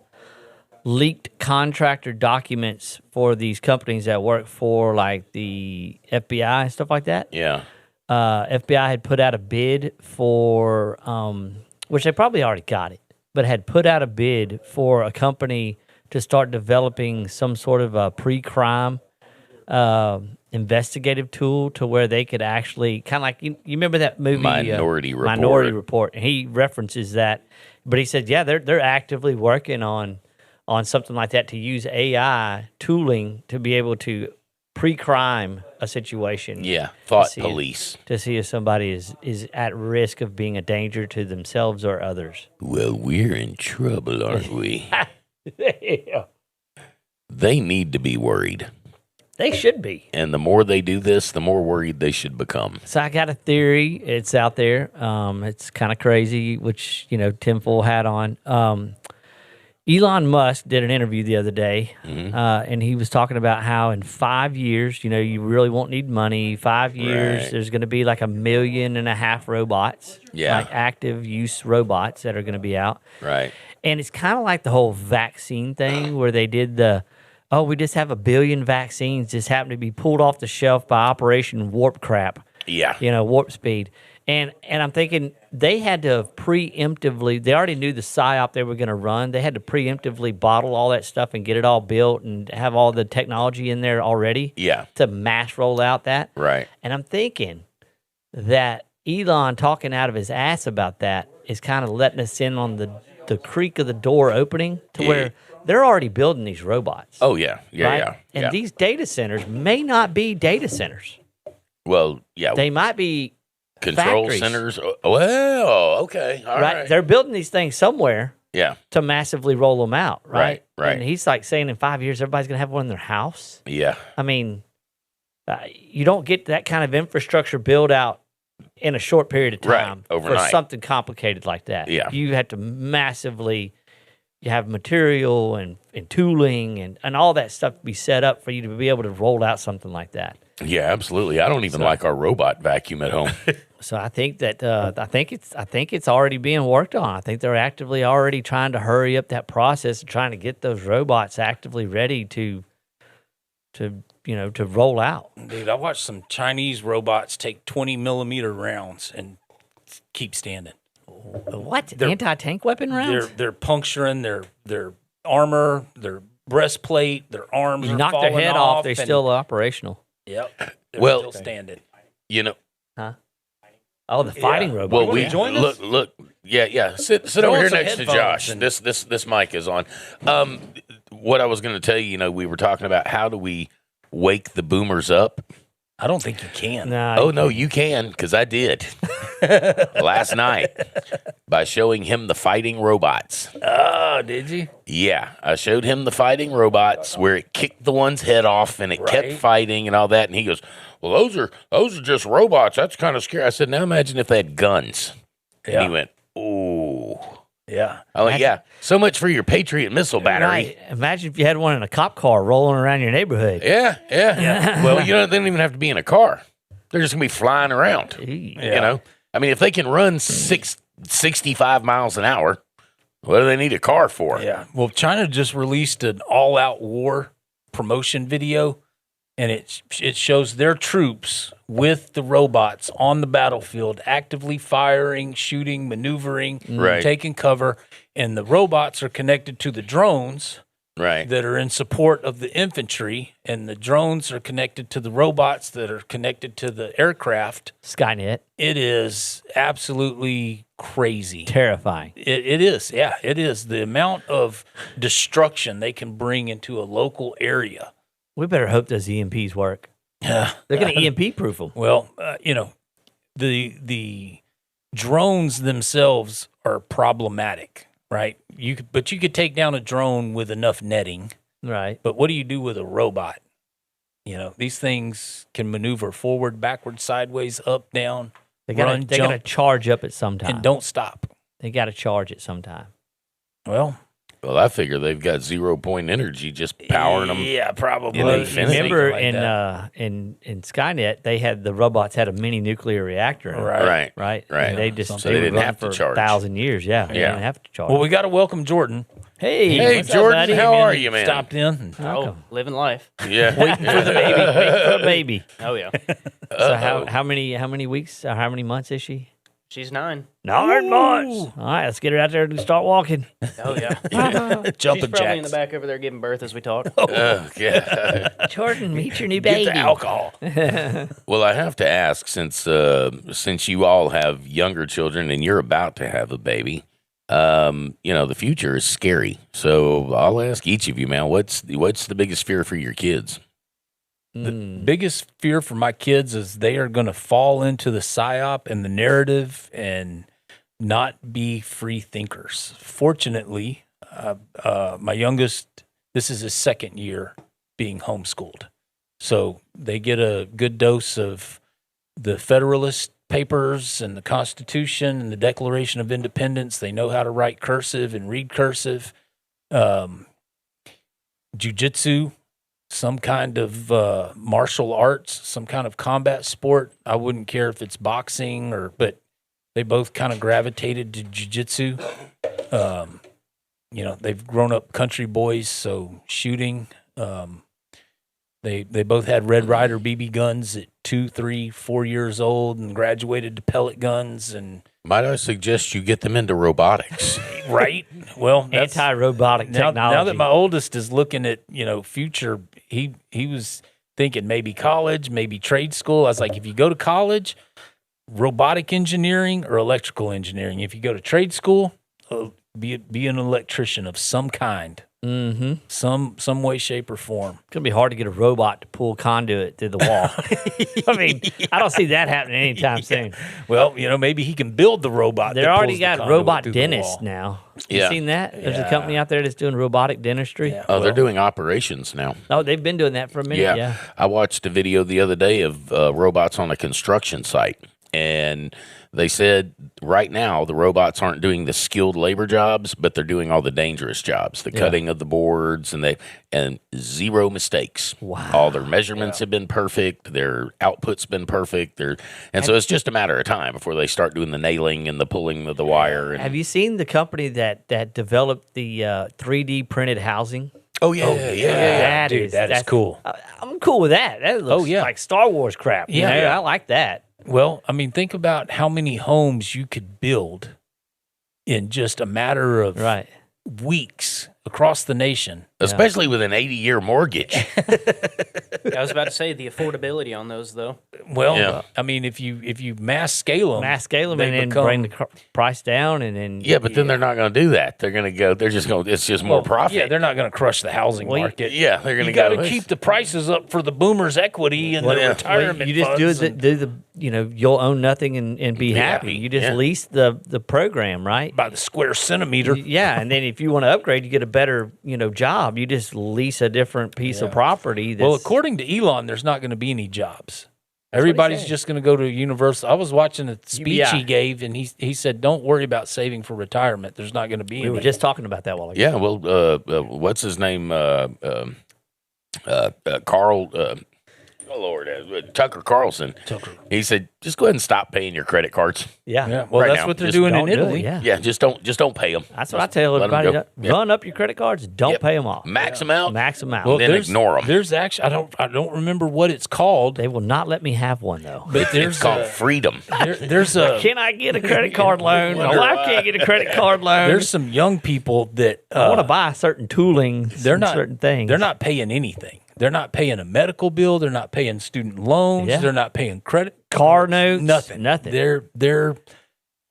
leaked contractor documents for these companies that work for like the FBI and stuff like that. Yeah. FBI had put out a bid for, which they probably already got it, but had put out a bid for a company to start developing some sort of a pre-crime investigative tool to where they could actually kind of like you remember that movie Minority Report. Minority Report, and he references that, but he said they're actively working on something like that to use AI tooling to be able to pre-crime a situation. Yeah. Thought police. To see if somebody is at risk of being a danger to themselves or others. Well, we're in trouble, aren't we? Yeah. They need to be worried. They should be. And the more they do this, the more worried they should become. So I got a theory. It's out there. It's kind of crazy, which, tinfoil hat on. Elon Musk did an interview the other day, and he was talking about how in 5 years, you really won't need money. 5 years, there's going to be like 1.5 million robots, like active use robots that are going to be out. Right. And it's kind of like the whole vaccine thing where they did we just have 1 billion vaccines just happen to be pulled off the shelf by Operation Warp Crap. Yeah. Warp Speed. And I'm thinking they had to preemptively, they already knew the PSYOP they were going to run. They had to preemptively bottle all that stuff and get it all built and have all the technology in there already to mass roll out that. Right. And I'm thinking that Elon talking out of his ass about that is kind of letting us in on the creak of the door opening to where they're already building these robots. Oh, yeah. Yeah, right? yeah. And these data centers may not be data centers. Well, yeah. They might be control factories. centers. Well, okay. All right. They're building these things somewhere Yeah. to massively roll them out, right? Right. And he's like saying in 5 years, everybody's going to have one in their house. Yeah. I mean, you don't get that kind of infrastructure build out in a short period of time for overnight. something complicated like that. Yeah. You have to massively, you have material and tooling and all that stuff to be set up for you to be able to roll out something like that. Yeah, absolutely. I don't even like our robot vacuum at home. So I think that I think it's already being worked on. I think they're actively already trying to hurry up that process and trying to get those robots actively ready to roll out. Dude, I watched some Chinese robots take 20 millimeter rounds and keep standing. What? Anti-tank weapon rounds? They're puncturing their armor, their breastplate, their arms You are knock their falling head off, they're and- still operational. Yep. They're Well- still standing. You know, Oh, the fighting robot. well, wanna we join us? look. Yeah. Sit Throw over on here some next to headphones Josh. and- This mic is on. What I was going to tell you, we were talking about how do we wake the boomers up. I don't think you can. Nah, Oh no, you can, because I did last night by showing him the fighting robots. Oh, did you? Yeah, I showed him the fighting robots where it kicked the one's head off and it kept Right. fighting and all that. And he goes, "Well, those are just robots. That's kind of scary." I said, "Now imagine if they had guns." And Yeah. he went, "Ooh." Yeah. I'm like, "Yeah, so much for your Patriot missile battery." Right. Imagine if you had one in a cop car rolling around your neighborhood. Yeah. Well, they don't even have to be in a car. They're just gonna be flying around. Yeah. I mean, if they can run 65 miles an hour, what do they need a car for? Yeah. Well, China just released an all-out war promotion video, and it shows their troops with the robots on the battlefield, actively firing, shooting, maneuvering, Right. taking cover, and the robots are connected to the drones Right. that are in support of the infantry, and the drones are connected to the robots that are connected to the aircraft. Skynet. It is absolutely crazy. Terrifying. It is. Yeah, it is. The amount of destruction they can bring into a local area. We better hope those EMPs work. Yeah. They're going to EMP proof them. Well, the drones themselves are problematic, right? But you could take down a drone with enough netting. Right. But what do you do with a robot? These things can maneuver forward, backward, sideways, up, down, They run, got to jump, charge up at some time. and don't stop. They got to charge at some time. Well, I figure they've got 0 point energy just powering them. Yeah, probably. in infinity. Remember Something like in Skynet, they had the robots had a mini nuclear reactor. In them, Right. Right. Right. And they just So they would didn't run have to for charge. 1,000 years. Yeah. They Yeah. didn't have to charge. Well, we got to welcome Jordan. Hey, what's up, Jordan, buddy? how are you, man? Stopped in. Welcome. Living life. Yeah. Waiting for the baby. Waiting for the baby. Oh yeah. So how many weeks? Or how many months is she? She's 9. 9 months. All right, let's get her out there and start walking. Oh yeah. Jumping She's probably in jacks. the back over there giving birth as we talk. Yeah. Jordan, meet your new Get baby. the alcohol. Well, I have to ask, since you all have younger children and you're about to have a baby, the future is scary. So I'll ask each of you, man, what's the biggest fear for your kids? The biggest fear for my kids is they are going to fall into the psyop and the narrative and not be free thinkers. Fortunately, my youngest, this is his second year being homeschooled. So they get a good dose of the Federalist Papers and the Constitution and the Declaration of Independence. They know how to write cursive and read cursive. Jiu-jitsu, some kind of martial arts, some kind of combat sport. I wouldn't care if it's boxing but they both kind of gravitated to jiu-jitsu. They've grown up country boys, so shooting. They both had Red Ryder BB guns at 2, 3, 4 years old and graduated to pellet guns and Might I suggest you get them into robotics? right. Well, that's Anti-robotic now technology. that my oldest is looking at future. He was thinking maybe college, maybe trade school. I was like, if you go to college, robotic engineering or electrical engineering. If you go to trade school, be an electrician of some kind, some way, shape, or form. It's going to be hard to get a robot to pull conduit through the wall. I mean, I don't see that happening anytime soon. Well, maybe he can build the robot. They that already pulls the got conduit robot through the dentists wall. now. Yeah. You seen that? There's a Yeah. company out there that's doing robotic dentistry. Yeah. Oh, they're doing operations now. Oh, they've been doing that for a minute. Yeah. I watched a video the other day of robots on a construction site, and they said right now the robots aren't doing the skilled labor jobs, but they're doing all the dangerous jobs, the cutting of the boards, and zero mistakes. Wow. All their measurements have been perfect, their output's been perfect. So it's just a matter of time before they start doing the nailing and the pulling of the wire. And, Have you seen the company that developed the 3D printed housing? oh yeah. Dude, that is cool. I'm cool with that. That looks yeah. like Star Wars crap. Yeah. I like that. Well, I mean, think about how many homes you could build in just a matter of Right. weeks across the nation. Especially with an 80-year mortgage. I was about to say the affordability on those, though. Well, Yeah. I mean, if you mass scale them, Mass scale them they and then become- bring the price down, and then Yeah, but then they're not going to do that. They're going to go. They're just going. It's just more well, profit. Yeah, they're not going to crush the housing Well, market. Yeah, they're going to You got go. to keep the prices up for the boomers' equity and Well, the yeah. retirement you just funds. do the you'll own nothing and be happy. You just lease the program, right? by the square centimeter. Yeah, and then if you want to upgrade, you get a better job. You just lease a different piece of property. That's, Well, according to Elon, there's not going to be any jobs. Everybody's said. just going to go to university. I was watching a speech Yeah. he gave, and he said, "Don't worry about saving for retirement. There's not going to be we any." were just talking about that a while ago. Yeah. Well, what's his name? Carl. Oh Lord, Tucker Carlson. Tucker. He said, just go ahead and stop paying your credit cards. Yeah, well, Right that's now. what they're Just doing in Don't do it, Italy. yeah. Yeah, just don't pay them. That's what I tell Let 'em everybody. go. Yep. Run up your credit cards. Don't Yep. pay them off. Max them out. Max them out. Well, then ignore 'em. There's actually I don't remember what it's called, They will not let me have one though. but there's It's called a, freedom. there's a Can I get a credit card loan? My wife can't get a credit card loan. there's some young people that I want to buy certain tooling. they're not certain things. They're not paying anything. They're not paying a medical bill. They're not paying student loans. Yeah. They're not paying credit car notes. Nothing. Nothing. They're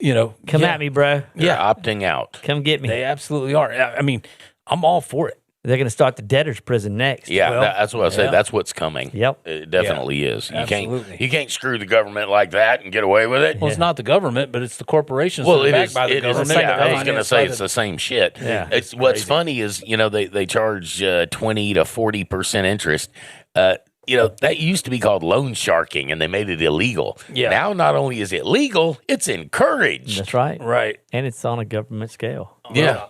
Come yeah, at me, bro. They're opting out. Come get me. They absolutely are. I mean, I'm all for it. They're going to start the debtor's prison next. Yeah, Well, that's what I say. yeah. That's what's coming. Yep. It definitely is. You absolutely. can't screw the government like that and get away with it. Well, it's not the government, but it's the corporations Well, that are it backed is. by the It is. government. Yeah, I was going to financed say by it's the- the same shit. Yeah. It's what's funny is they charge 20 to 40% interest. That used to be called loan sharking, and they made it illegal. Yeah. Now, not only is it legal, it's encouraged. That's right. right. And it's on a government scale. Yeah.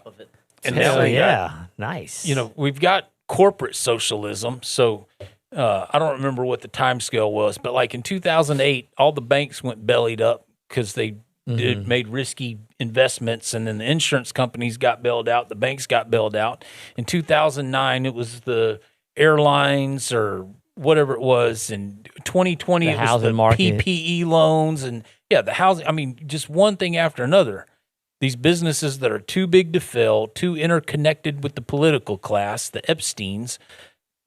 And Hell now we got, yeah. Nice. we've got corporate socialism. So I don't remember what the time scale was, but like in 2008, all the banks went bellied up because they made risky investments, and then the insurance companies got bailed out. The banks got bailed out. In 2009, it was the airlines or whatever it was. In 2020, The it was housing the market. PPE loans and the housing. I mean, just one thing after another. These businesses that are too big to fail, too interconnected with the political class, the Epsteins,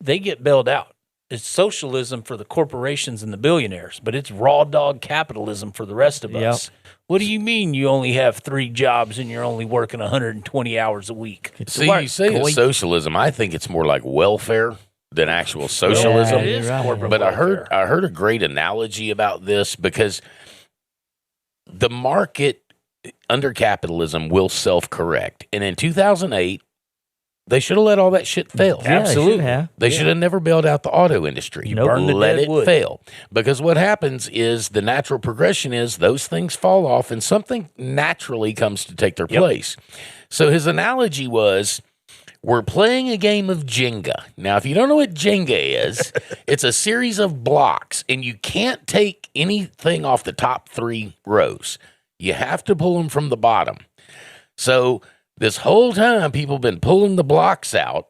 they get bailed out. It's socialism for the corporations and the billionaires, but it's raw dog capitalism for the rest of us. What do you mean you only have 3 jobs and you're only working 120 hours a week? See, you say it's socialism. I think it's more like welfare than actual socialism. Yeah, you're right. corporate But welfare. I heard a great analogy about this because the market under capitalism will self-correct. And in 2008, they should have let all that shit fail. Yeah, they Absolutely. should have. They should have never bailed out the auto industry. You burn the Let dead it wood. fail. Because what happens is the natural progression is those things fall off and something naturally comes to take their place. So his analogy was, we're playing a game of Jenga. Now, if you don't know what Jenga is, it's a series of blocks, and you can't take anything off the top 3 rows. You have to pull them from the bottom. So this whole time, people have been pulling the blocks out.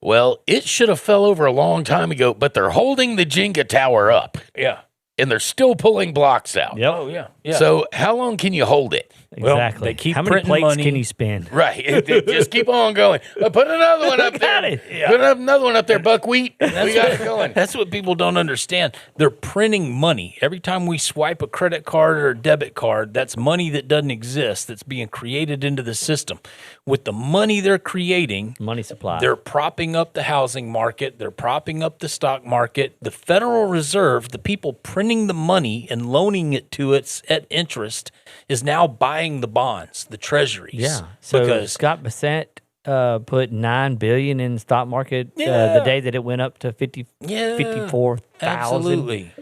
Well, it should have fell over a long time ago, but they're holding the Jenga tower up, Yeah. and they're still pulling blocks out. Yep. Oh, yeah. So how long can you hold it? Well, Exactly. they keep How many printing plates money. can you spin? Right. Just keep on going. Put another one up Got there. it. Put another one up there, buckwheat. We got it going. That's what people don't understand. They're printing money. Every time we swipe a credit card or a debit card, that's money that doesn't exist, that's being created into the system. With the money they're creating, Money supply. they're propping up the housing market. They're propping up the stock market. The Federal Reserve, the people printing the money and loaning it to us at interest, is now buying the bonds, the treasuries. Yeah. So because Scott Bassett put $9 billion in the stock market the Yeah. day that it went up to 54,000. absolutely.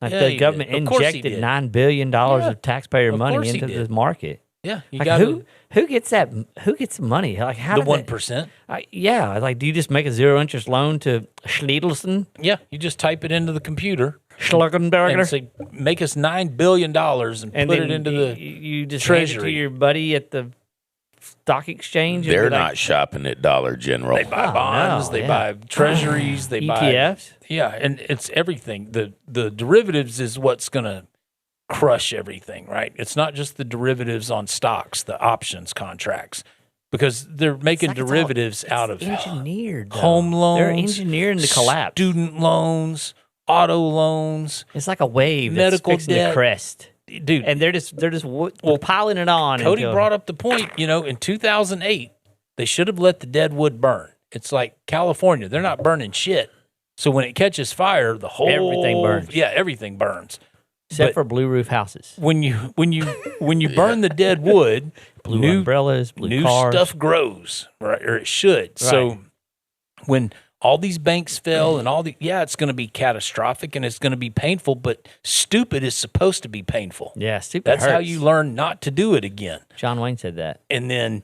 Like Yeah, the he government did. Of course he injected did. $9 billion of taxpayer Of money course he into did. the market. Yeah, you Like got who gets that? Who gets the money? Like how the did that- 1%. Yeah, like do you just make a 0 interest loan to Schledelson, Yeah, you just type it into the computer and Schluckenberger, say, make us $9 billion and and put then it into the. you just hand it to treasury. your buddy at the stock exchange. and They're be like, not shopping at Dollar General. They buy Oh, bonds, no, they yeah. buy treasuries, they buy ETFs. Yeah, and it's everything. The derivatives is what's going to crush everything, right? It's not just the derivatives on stocks, the options contracts, because they're making like it's all- derivatives out of engineered. Though. home loans. They're engineering the collapse. Student loans, auto loans, It's like a wave medical that's fixing debt. to crest, dude. and they're just piling it on. Cody until- brought up the point, in 2008, they should have let the dead wood burn. It's like California. They're not burning shit. So when it catches fire, the whole Everything burns. Yeah, everything burns. except but- for blue roof houses, When you burn the dead wood, blue new umbrellas, blue new cars. stuff grows, right? Or it should. So when all these banks fell and it's going to be catastrophic and it's going to be painful, but stupid is supposed to be painful. Yeah, stupid. That's how hurts. you learn not to do it again. John Wayne said that. And then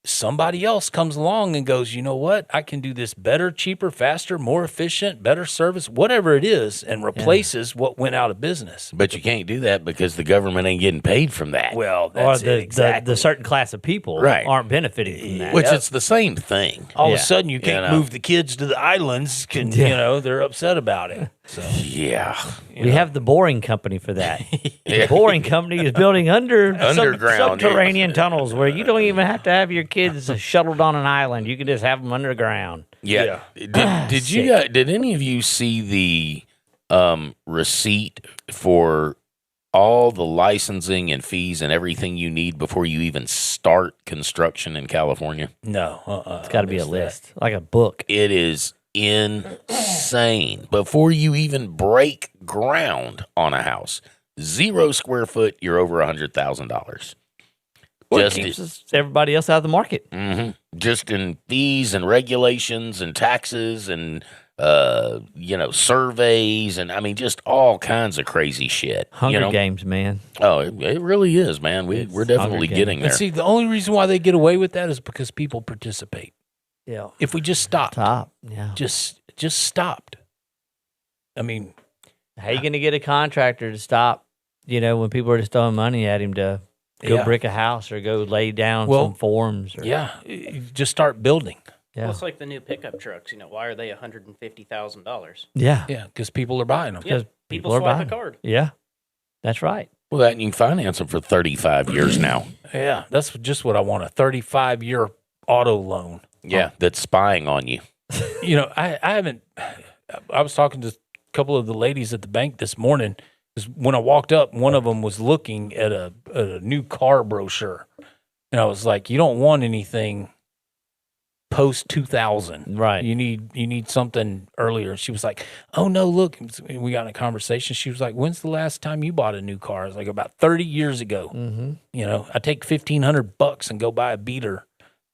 somebody else comes along and goes, you know what? I can do this better, cheaper, faster, more efficient, better service, whatever it is, and replaces what went out of business. But you can't do that because the government ain't getting paid from that. Well, Or that's the, it, exactly. the certain class of people Right. aren't benefiting from that. Which it's the same thing. All of Yeah. a sudden, you can't know. move the kids to the islands. They're upset about it. So Yeah. We have the boring company for that. Yeah. The boring company is building Underground, subterranean tunnels where you don't even have to have your kids shuttled on an island. You can just have them underground. Yeah. Did you did any of you see the receipt for all the licensing and fees and everything you need before you even start construction in California? no, It's got to be a list, like a book. It is insane. Before you even break ground on a house, 0 square foot, you're over $100,000. Well, it keeps everybody else out of the market. Just in fees and regulations and taxes and surveys and I mean just all kinds of crazy shit. Hunger Games, man. Oh, it really is, man. We're definitely Games. getting there. And see, the only reason why they get away with that is because people participate. Yeah. If we just stopped, Yeah. just stopped. I mean, How you going to get a contractor to stop, when people are just throwing money at him to go Yeah. brick a house or go lay down Well, some forms? Or, you just start building. Yeah. Well, it's like the new pickup trucks. Why are they $150,000? Yeah. Yeah, because people are buying them. Yeah, Because people are swipe buying a card. Yeah. That's right. Well, that and you can finance them for 35 years now. Yeah, that's just what I want, a 35-year auto loan. Yeah, that's spying on you. I haven't. I was talking to a couple of the ladies at the bank this morning. 'Cause when I walked up, one of them was looking at a new car brochure, and I was like, "You don't want anything post 2000, Right. You need something earlier." She was like, "Oh no, look." We got in a conversation. She was like, "When's the last time you bought a new car?" I was like, "About 30 years ago." Mm-hmm. I take $1,500 and go buy a beater.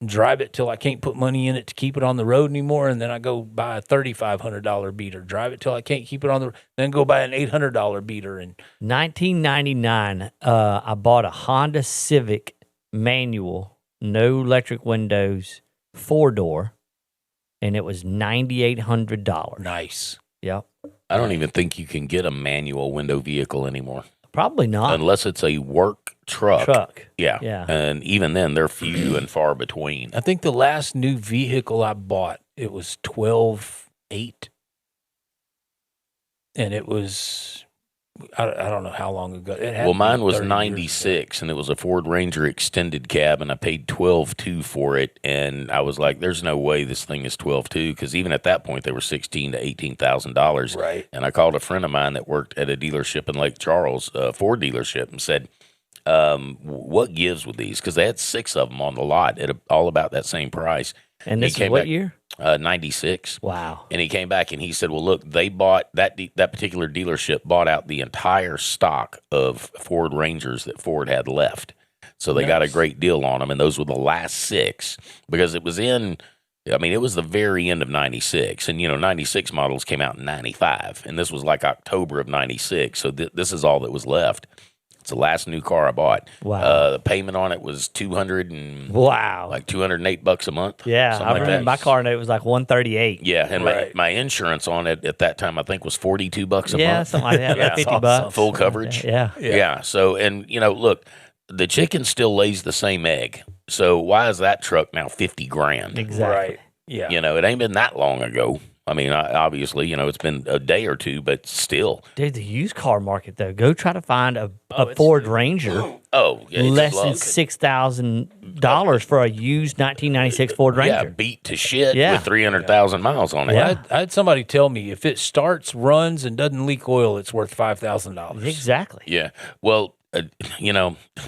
Drive it till I can't put money in it to keep it on the road anymore, and then I go buy a $3,500 beater. Drive it till I can't keep it on the, then go buy an $800 beater. And 1999, I bought a Honda Civic manual, no electric windows, 4-door, and it was $9,800. nice. Yep. I don't even think you can get a manual window vehicle anymore Probably not. unless it's a work truck. Yeah. Yeah. And even then, they're few and far between. I think the last new vehicle I bought, it was 12.8, and it was I don't know how long ago. It had Well, to be mine was 30 years ago. 96, and it was a Ford Ranger extended cab, and I paid $12,200 for it. And I was like, "There's no way this thing is $12,200," because even at that point, they were $16,000 to $18,000. Right. And I called a friend of mine that worked at a dealership in Lake Charles, a Ford dealership, and said, "What gives with these?" Because they had 6 of them on the lot at all about that same price. And this He is came what back- year? 96. Wow. And he came back and he said, "Well, look, they bought that particular dealership bought out the entire stock of Ford Rangers that Ford had left. So they got a great deal on them, and those were the last 6 because it was it was the very end of 96, and 96 models came out in 95, and this was like October of 96. So this is all that was left. It's the last new car I bought. Wow. The payment on it was $208 a month. Yeah. something I like remember that. my car note was like $138. Yeah, and Right. my insurance on it at that time I think was $42 a Yeah, month. something like that. Yeah. Like 50 Awesome. bucks. Full coverage. Yeah. Yeah. So look, the chicken still lays the same egg. So why is that truck now $50,000? Exactly. Right. Yeah. It ain't been that long ago. I mean, obviously, it's been a day or two, but still. Dude, the used car market though. Go try to find a it's Ford Ranger Oh, yeah, it's less than low. $6,000 for a used 1996 Ford Yeah, Ranger. beat to shit Yeah. with 300,000 miles on it. Yeah. I had somebody tell me if it starts, runs, and doesn't leak oil, it's worth $5,000. Exactly. Yeah. Well,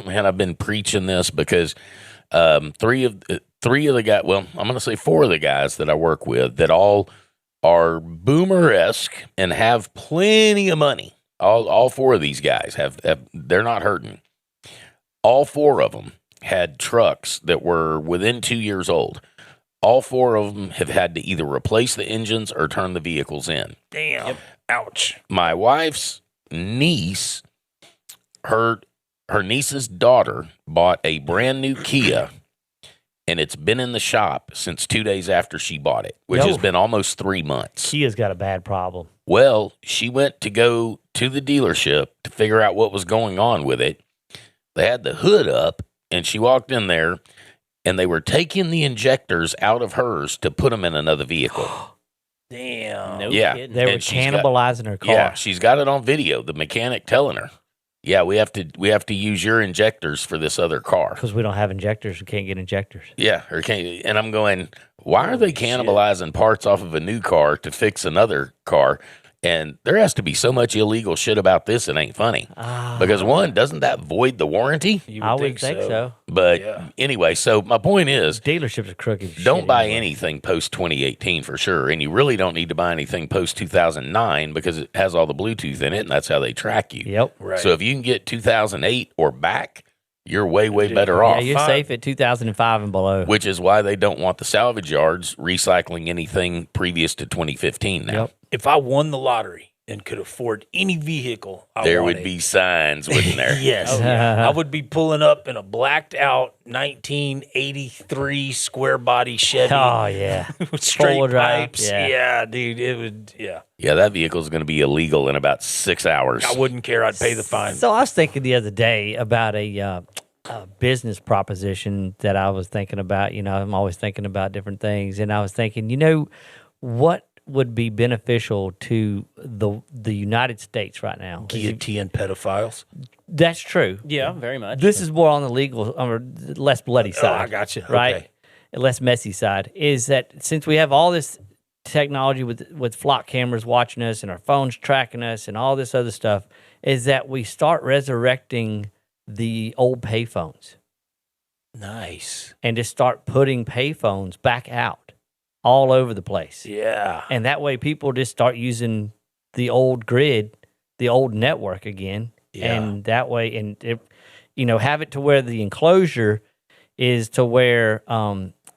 man, I've been preaching this because three of the guys, well, I'm going to say four of the guys that I work with that all are boomer-esque and have plenty of money. All four of these guys they're not hurting. All four of them had trucks that were within 2 years old. All four of them have had to either replace the engines or turn the vehicles in. Damn. Ouch. My wife's niece, her niece's daughter bought a brand new Kia, and it's been in the shop since 2 days after she bought it, which has been almost 3 months. Kia's got a bad problem. Well, she went to go to the dealership to figure out what was going on with it. They had the hood up, and she walked in there, and they were taking the injectors out of hers to put them in another vehicle. Damn. No Yeah. kidding. They were And she's got- cannibalizing her car. Yeah, she's got it on video. The mechanic telling her, "Yeah, we have to use your injectors for this other car." Because we don't have injectors. We can't get injectors. Yeah, and I'm going, why are they cannibalizing parts off of a new car to fix another car? And there has to be so much illegal shit about this, it ain't funny. Because one, doesn't that void the warranty? You I would think so. But Yeah. anyway, so my point is, Dealerships are crooked. as don't shit buy anyway. anything post 2018 for sure. And you really don't need to buy anything post 2009 because it has all the Bluetooth in it, and that's how they track you. Yep. Right. So if you can get 2008 or back, you're way better Yeah, off. you're safe at 2005 and below. Which is why they don't want the salvage yards recycling anything previous to 2015 now. Yep. If I won the lottery and could afford any vehicle, There wanted, would be signs, wouldn't there? Yes. I would be pulling up in a blacked out 1983 square body Chevy Oh, yeah. with straight Four-wheel drive, pipes. yeah. Yeah, dude. It would, yeah. Yeah, that vehicle is going to be illegal in about 6 hours. I wouldn't care. I'd pay the fine. So I was thinking the other day about a business proposition that I was thinking about. I'm always thinking about different things. And I was thinking, what would be beneficial to the United States right now? Guillotine pedophiles. That's true. Yeah, very much. This is more on the legal or less bloody side. I got you. Right? Okay. Less messy side is that since we have all this technology with flock cameras watching us and our phones tracking us and all this other stuff, is that we start resurrecting the old payphones Nice. and just start putting payphones back out all over the place. Yeah. And that way people just start using the old grid, the old network again. Yeah. And that way, and it, have it to where the enclosure is to where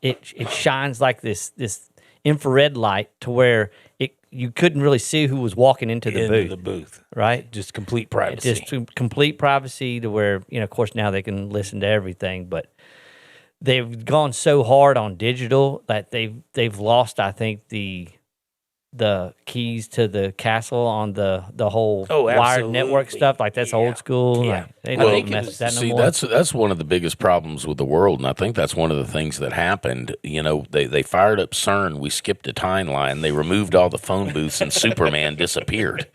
it shines like this infrared light to where you couldn't really see who was walking into the booth, right? Just complete privacy. Just complete privacy to where, of course, now they can listen to everything, but they've gone so hard on digital that they've lost, I think, the keys to the castle on the whole wired absolutely. network stuff. Like that's old school. Yeah. Like, they Well, don't mess with that no See, more. that's one of the biggest problems with the world, and I think that's one of the things that happened. They fired up CERN. We skipped a timeline. They removed all the phone booths, and Superman disappeared.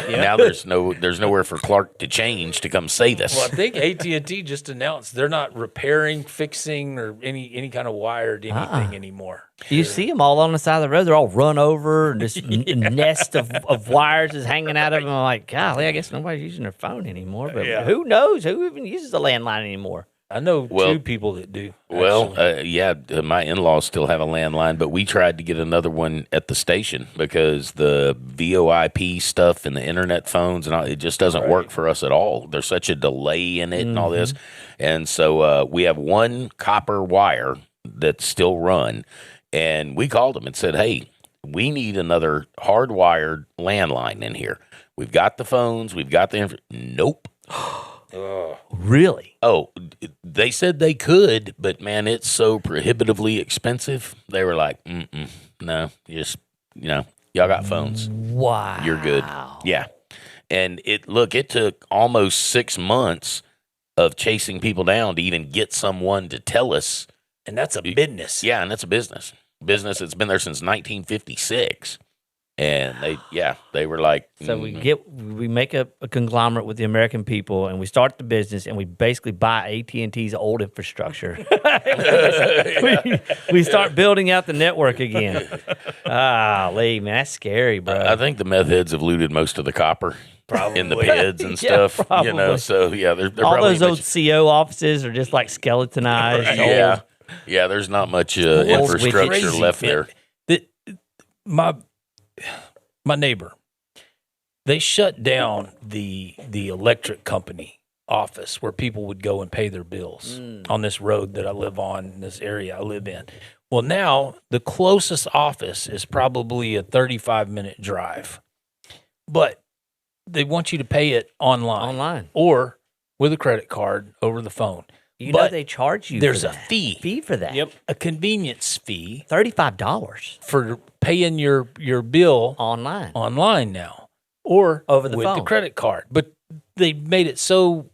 Now there's nowhere for Clark to change to come save us. Well, I think AT&T just announced they're not repairing, fixing, or any kind of wired anything anymore. You see them all on the side of the road. They're all run over. And this nest of wires is hanging out of them. I'm like, golly, I guess nobody's using their phone anymore. But Yeah. who knows? Who even uses a landline anymore? I know Well- two people that do. Well, actually. my in-laws still have a landline, but we tried to get another one at the station because the VoIP stuff and the internet phones and all, it just doesn't work for us at all. There's such a delay in it and all this. And so we have one copper wire that's still run, and we called them and said, hey, we need another hardwired landline in here. We've got the phones. We've got the nope. Really? Oh, they said they could, but man, it's so prohibitively expensive. They were like, no, just, y'all got phones. Wow. You're good. Yeah. And it took almost 6 months of chasing people down to even get someone to tell us. And that's a business. Yeah, and that's a business. business that's been there since 1956. And they were like, So we make a conglomerate with the American people, and we start the business, and we basically buy AT&T's old infrastructure. we start building out the network again. Lee, man, that's scary, bro. I think the meth heads have looted most of the copper in the PEDs and stuff. probably. So yeah, they're All probably those old CO offices are just like skeletonized. Yeah, there's not much infrastructure Crazy, left man. there. My neighbor, they shut down the electric company office where people would go and pay their bills on this road that I live on, in this area I live in. Well, now the closest office is probably a 35-minute drive, but they want you to pay it online or with a credit card over the phone. You know they charge you. There's for a that. fee for that. Yep. a convenience fee $35 for paying your bill online now, or Over the with the phone. credit card. But they made it so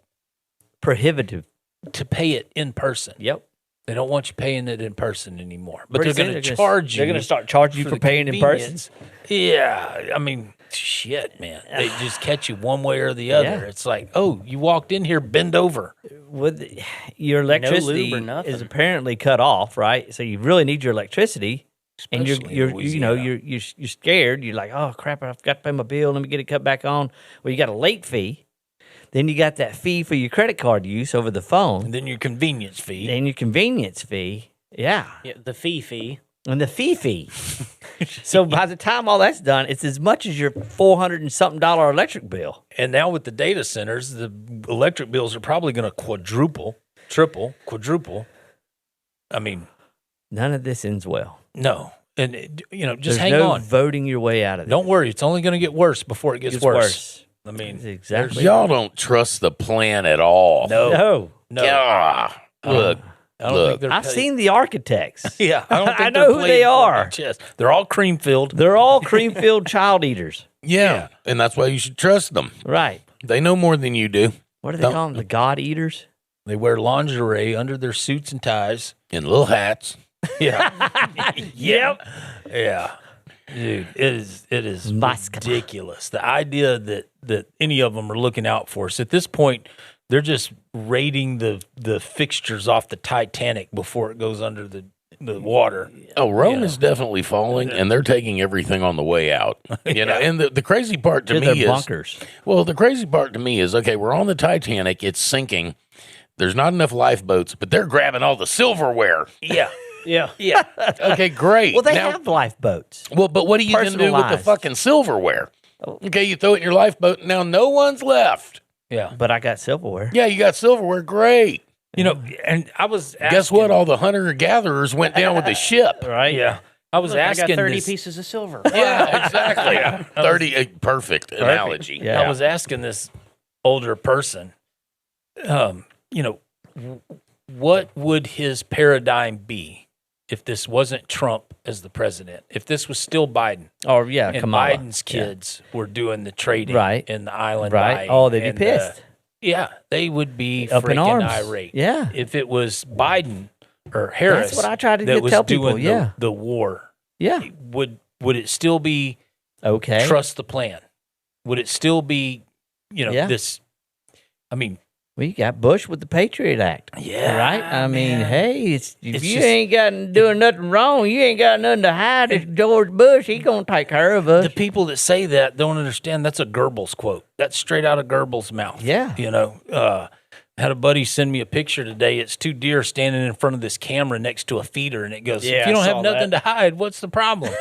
prohibitive. to pay it in person. Yep. They don't want you paying it in person anymore. But Pretty they're soon going to gonna- charge you. They're going to start charging you for the paying in person. convenience. Yeah, I mean, shit, man. They just catch you one way or the other. Yeah. It's like, oh, you walked in here, bend over. With your electricity lube or nothing. is apparently cut off, right? So you really need your electricity, and Especially in you're Louisiana. you're scared. You're like, oh crap, I've got to pay my bill. Let me get it cut back on. Well, you got a late fee. Then you got that fee for your credit card use over the phone. And then your convenience fee. Then your convenience fee. Yeah. Yeah, the fee. And the fee. So by the time all that's done, it's as much as your $400 and something electric bill. And now with the data centers, the electric bills are probably going to quadruple. I mean, None of this ends well. no. And, just There's hang no on. voting your way out of it. Don't worry. It's only going to get worse before it gets It's worse. I mean, That's exactly. Y'all don't trust the plan at all. no. Ah, look, I don't Look. think they're I've paid. seen the architects. Yeah, I don't think I they're know who playing they for are. the chest. They're all cream filled. They're all cream-filled child eaters. yeah, and that's why you should trust them. Right. They know more than you do. What do they Don't- call them? The God eaters? They wear lingerie under their suits and ties. In little hats. Yeah. Yep. Yeah. Dude, it is Mascara. ridiculous. The idea that any of them are looking out for us. At this point, they're just raiding the fixtures off the Titanic before it goes under the water. Oh, Rome Yeah. is definitely falling, and they're taking everything on the way out. You know, and the crazy part to They're me their is bunkers. well, the crazy part to me is okay, we're on the Titanic, it's sinking. There's not enough lifeboats, but they're grabbing all the silverware. Yeah. Yeah. Yeah. Okay, great. Well, they Now- have lifeboats. Well, but what are you going to do with the Personalized. fucking silverware? Okay, you throw it in your lifeboat. Now no one's left. Yeah. But I got silverware. Yeah, you got silverware. Great. And I was asking, Guess what? All the hunter-gatherers went down with the ship. Right? Yeah. I was Look, I asking got 30 this, pieces of silver. Yeah, exactly. 30, perfect analogy. Yeah. I was asking this older person, what would his paradigm be if this wasn't Trump as the president? If this was still Biden Oh, yeah. and Kamala. Biden's kids were doing the trading Right. in the island, Right. buying Oh, they'd be and, pissed. yeah, they would be Up in freaking arms. irate. Yeah. If it was Biden or Harris, That's what I tried to that was tell doing people. Yeah. the war, Yeah. would it still be Okay. trust the plan? Would it still be, Yeah. this? I mean, Well, you got Bush with the Patriot Act. yeah, Right? I mean, man. hey, if It's you just- ain't got doing nothing wrong, you ain't got nothing to hide. It's George Bush. He going to take care of us. The people that say that don't understand. That's a Goebbels quote. That's straight out of Goebbels' mouth. Yeah. Had a buddy send me a picture today. It's two deer standing in front of this camera next to a feeder, and it goes, Yeah, if you don't I have saw nothing to hide, what's the problem?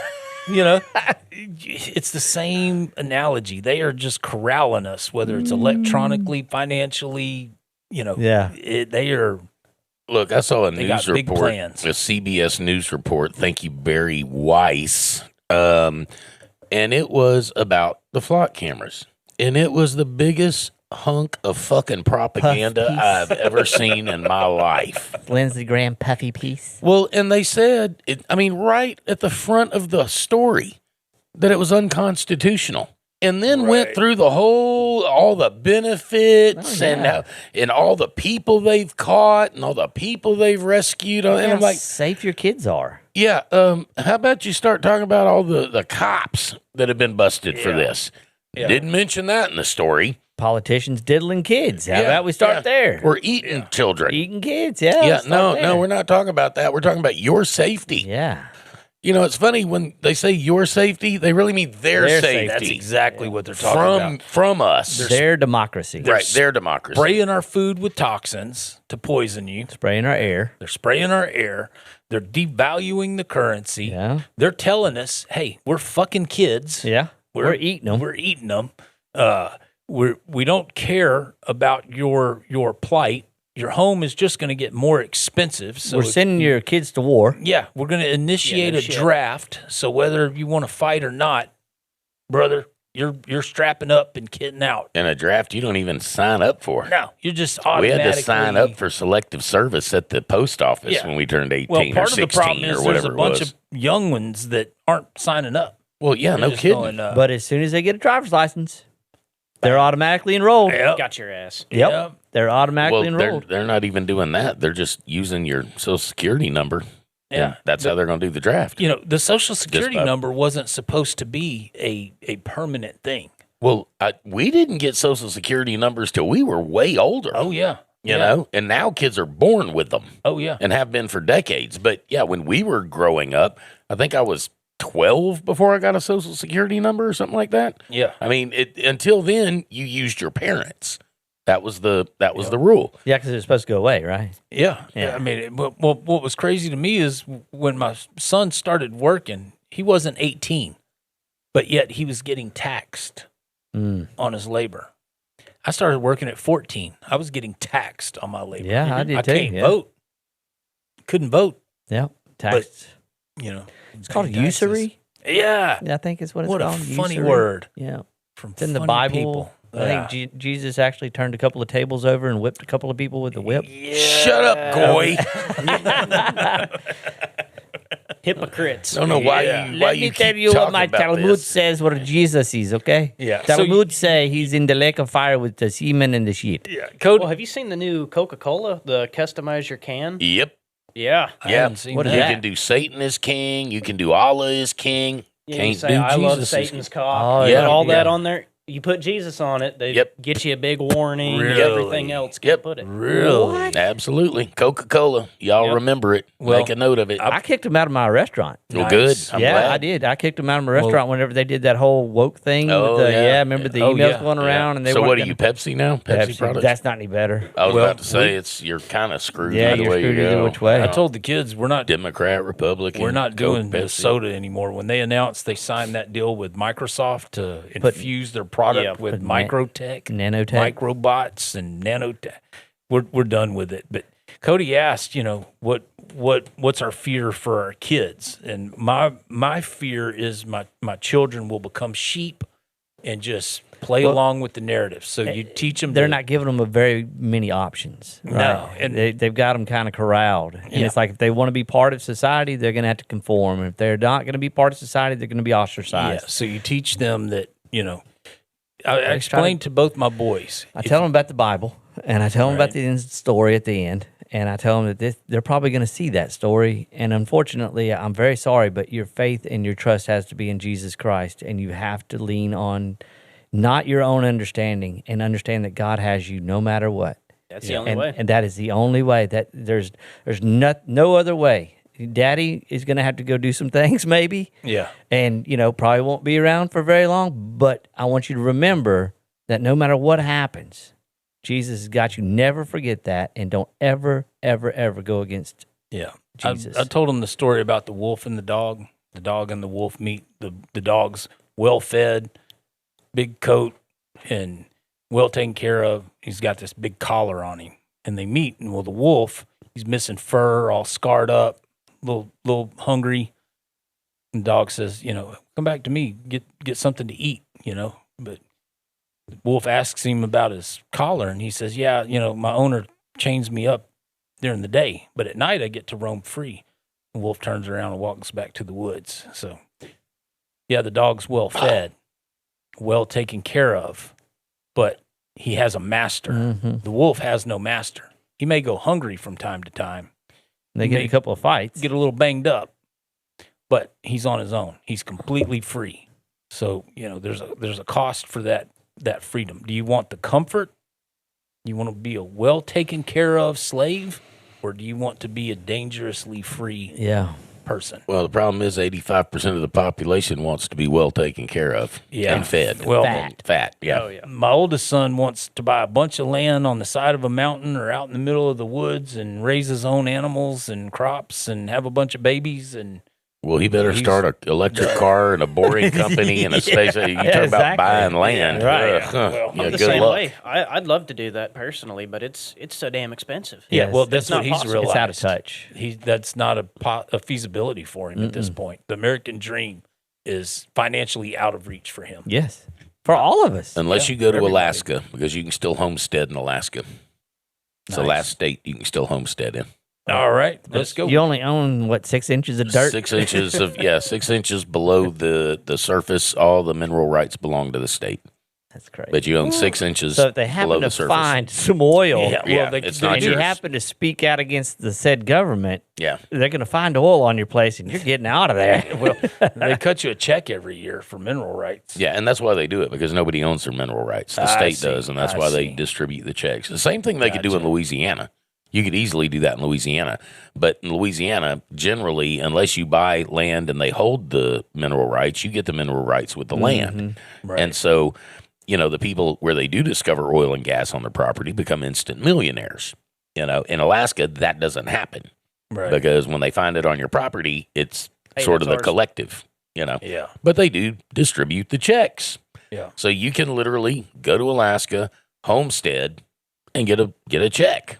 It's the same analogy. They are just corralling us, whether it's electronically, financially, Yeah. they are. Look, I saw a They got news big report, plans. a CBS news report. Thank you, Barry Weiss. And it was about the flock cameras. And it was the biggest hunk of fucking propaganda piece. I've ever seen in my life. Lindsey Graham puffy piece. Well, and they said, right at the front of the story, that it was unconstitutional. And then went through all the benefits and all the people they've caught and all the people they've rescued. And I'm How like, safe your kids are. Yeah. How about you start talking about all the cops that have been busted for this? Yeah. Didn't mention that in the story. Politicians diddling kids. How Yeah, about we start yeah. there? We're eating children. Eating kids. Yeah. Yeah, let's start there. no, we're not talking about that. We're talking about your safety. Yeah. You know, it's funny when they say your safety, they really mean their Their safety. That's exactly what they're talking about. From us. Their democracy. Right, their democracy. Spraying our food with toxins to poison you. Spraying our air. They're spraying our air. They're devaluing the currency. Yeah. They're telling us, hey, we're fucking kids. Yeah. We're eating them. We're eating them. We don't care about your plight. Your home is just going to get more expensive. So we're sending your kids to war. Yeah, we're going to initiate no a shit. draft. So whether you want to fight or not, brother, you're strapping up and getting out. In a draft you don't even sign up for. No, you're just We automatically. had to sign up for selective service at the post office Yeah. when we turned 18 Well, or part of the 16 problem or is there's whatever a it bunch was. of young ones that aren't signing up. Well, yeah, They're no just kidding. going, But as soon as they get a driver's license, they're automatically enrolled. Yep. Got your ass. Yep. Yep. They're automatically Well, enrolled. they're not even doing that. They're just using your social security number. Yeah. And that's how they're going to do the draft. You know, the social security about- number wasn't supposed to be a permanent thing. Well, we didn't get social security numbers till we were way older. Oh yeah. You know, and now kids are born with them Oh yeah. and have been for decades. But yeah, when we were growing up, I think I was 12 before I got a social security number or something like that. Yeah. I mean, until then, you used your parents. That was the rule. Yeah, because it's supposed to go away, right? Yeah. Yeah. I mean, what was crazy to me is when my son started working, he wasn't 18, but yet he was getting taxed on his labor. I started working at 14. I was getting taxed on my labor. Yeah, I did I too. can't yeah. vote. Couldn't vote. Yeah. Tax. You know, It's called paying taxes. usury. Yeah. Yeah, I think it's what it's What a called. funny usury. word Yeah. from It's in the funny Bible. people. I think Jesus actually turned a couple of tables over and whipped a couple of people with the whip. Shut up, Goy. Hypocrites. Don't know why Yeah. you why Let me you tell keep you what talking my about Talmud this. says what Jesus is, okay? Yeah. So Talmud say he's in the lake of fire with the semen and the shit. Yeah. Code. Well, have you seen the new Coca-Cola, the customize your can? Yep. Yeah. I Yeah. haven't seen What is You that. that? can do Satan as king. You can do Allah as king. You Can't say, do I love Jesus as Satan's Oh, cock. yeah. Put all that Yeah. on there. You put Jesus on it, they Yep. get you a big warning. Really? Everything else can Yep. put it. Really? Absolutely. Coca-Cola. Y'all Yep. remember it. Well, Make a note of it. I kicked him out of my restaurant. Well, good. Nice. I'm yeah, glad. I did. I kicked him out of my restaurant whenever they did that whole woke thing. Oh, with the, yeah. remember the Oh, emails yeah. going around? And they So weren't what are gonna- you, Pepsi now? Pepsi, Pepsi. products? That's not any better. I was Well, about to say you're kind of screwed. Yeah, either you're way screwed you either go. which way. I told the kids we're not Democrat, Republican. we're not Coke, doing the Pepsi. soda anymore. When they announced they signed that deal with Microsoft to infuse their product Yeah, with put na- microtech, nanotech. microbots, and nanotech, we're done with it. But Cody asked, you know, what's our fear for our kids? And my fear is my children will become sheep and just play along with the narrative. So you teach them. They're not giving them a very many options. No, Right? and- they've got them kind of corralled. And Yeah. it's like if they want to be part of society, they're going to have to conform. And if they're not going to be part of society, they're going to be Yeah. ostracized. So you teach them that, you know. I try explained to both my boys. I tell them about the Bible, and I tell them about Right. the story at the end, and I tell them that they're probably going to see that story. And unfortunately, I'm very sorry, but your faith and your trust has to be in Jesus Christ, and you have to lean on not your own understanding and understand that God has you no matter what. That's the only and, way. and that is the only way. That there's no other way. Daddy is going to have to go do some things, maybe. Yeah. And, probably won't be around for very long. But I want you to remember that no matter what happens, Jesus has got you. Never forget that. And don't ever, ever, ever go against Yeah. Jesus. I told him the story about the wolf and the dog. The dog and the wolf meet. The dog's well fed, big coat, and well taken care of. He's got this big collar on him. And they meet. And well, the wolf, he's missing fur, all scarred up, little hungry. And the dog says, come back to me, get something to eat, But the wolf asks him about his collar, and he says, yeah, my owner chains me up during the day, but at night I get to roam free. The wolf turns around and walks back to the woods. So, yeah, the dog's well fed, well taken care of, but he has a master. Mhm. The wolf has no master. He may go hungry from time to time, They get Make- a couple of fights. get a little banged up, but he's on his own. He's completely free. So, there's a cost for that freedom. Do you want the comfort? Do you want to be a well taken care of slave, or do you want to be a dangerously free person? Well, the problem is 85% of the population wants to be well taken care of and fed. Well, fat. Yeah. Oh, yeah. My oldest son wants to buy a bunch of land on the side of a mountain or out in the middle of the woods and raise his own animals and crops and have a bunch of babies. And Well, he better start an electric car and a boring company and a space. You talk about buying land. Right. Well, I'm the good same luck. way. I'd love to do that personally, but it's so damn expensive. yeah, well, that's It's what not he's possible. realized. It's out of touch. That's not a feasibility for him at this point. The American dream is financially out of reach for him. Yes. For all of us. Unless you go to everybody. Alaska, because you can still homestead in Alaska. It's the Nice. last state you can still homestead in. All right, let's go. You only own, 6 inches of dirt? 6 inches 6 inches below the surface. All the mineral rights belong to the state, That's crazy. but you own 6 inches So if they below happen the to surface. find some oil, Yeah, they- it's they- not and you yours. happen to speak out against the said government, Yeah. they're going to find oil on your place, and you're getting out of there. Well, they cut you a check every year for mineral rights. Yeah, and that's why they do it, because nobody owns their mineral rights. The I state see. does, and that's I why they see. distribute the checks. The same thing they could do in Gotcha. Louisiana. You could easily do that in Louisiana. But in Louisiana, generally, unless you buy land and they hold the mineral rights, you get the mineral rights with the land. Right. And so, the people where they do discover oil and gas on their property become instant millionaires. In Alaska, that doesn't happen. Right. Because when they find it on your property, it's Hey, sort of that's the ours. collective, Yeah. But they do distribute the checks. Yeah. So you can literally go to Alaska, homestead, and get a check.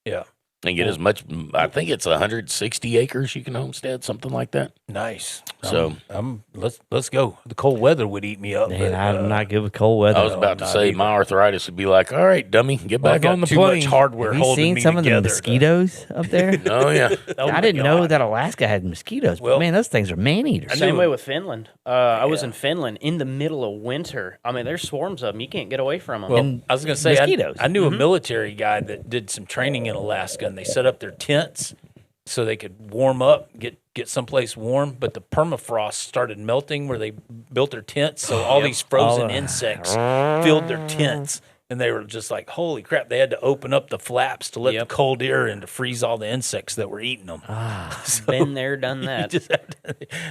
Yeah. And get as much. I think it's 160 acres you can homestead, something like that. Nice. So- Let's go. The cold weather would eat me up. Man, but, I'm not good with cold weather. I was about to not say either. my arthritis would be like, all right, dummy, get Well, I back got on the too plane. much hardware Have you holding seen me some of the together. mosquitoes up there? Oh yeah, Oh, I my didn't know God. that Alaska had mosquitoes. Well- But man, those things are man eaters. Same way with Finland. I was in Finland in the middle of winter. I mean, there's swarms of them. You can't get away from them. Well, And I was going to say, mosquitoes. I knew a military guy that did some training in Alaska, and they set up their tents so they could warm up, get someplace warm. But the permafrost started melting where they built their tents, so all these frozen insects filled their tents. And they were just like, holy crap. They had to open up the flaps to let the cold air in to freeze all the insects that were eating them. Been there, done that.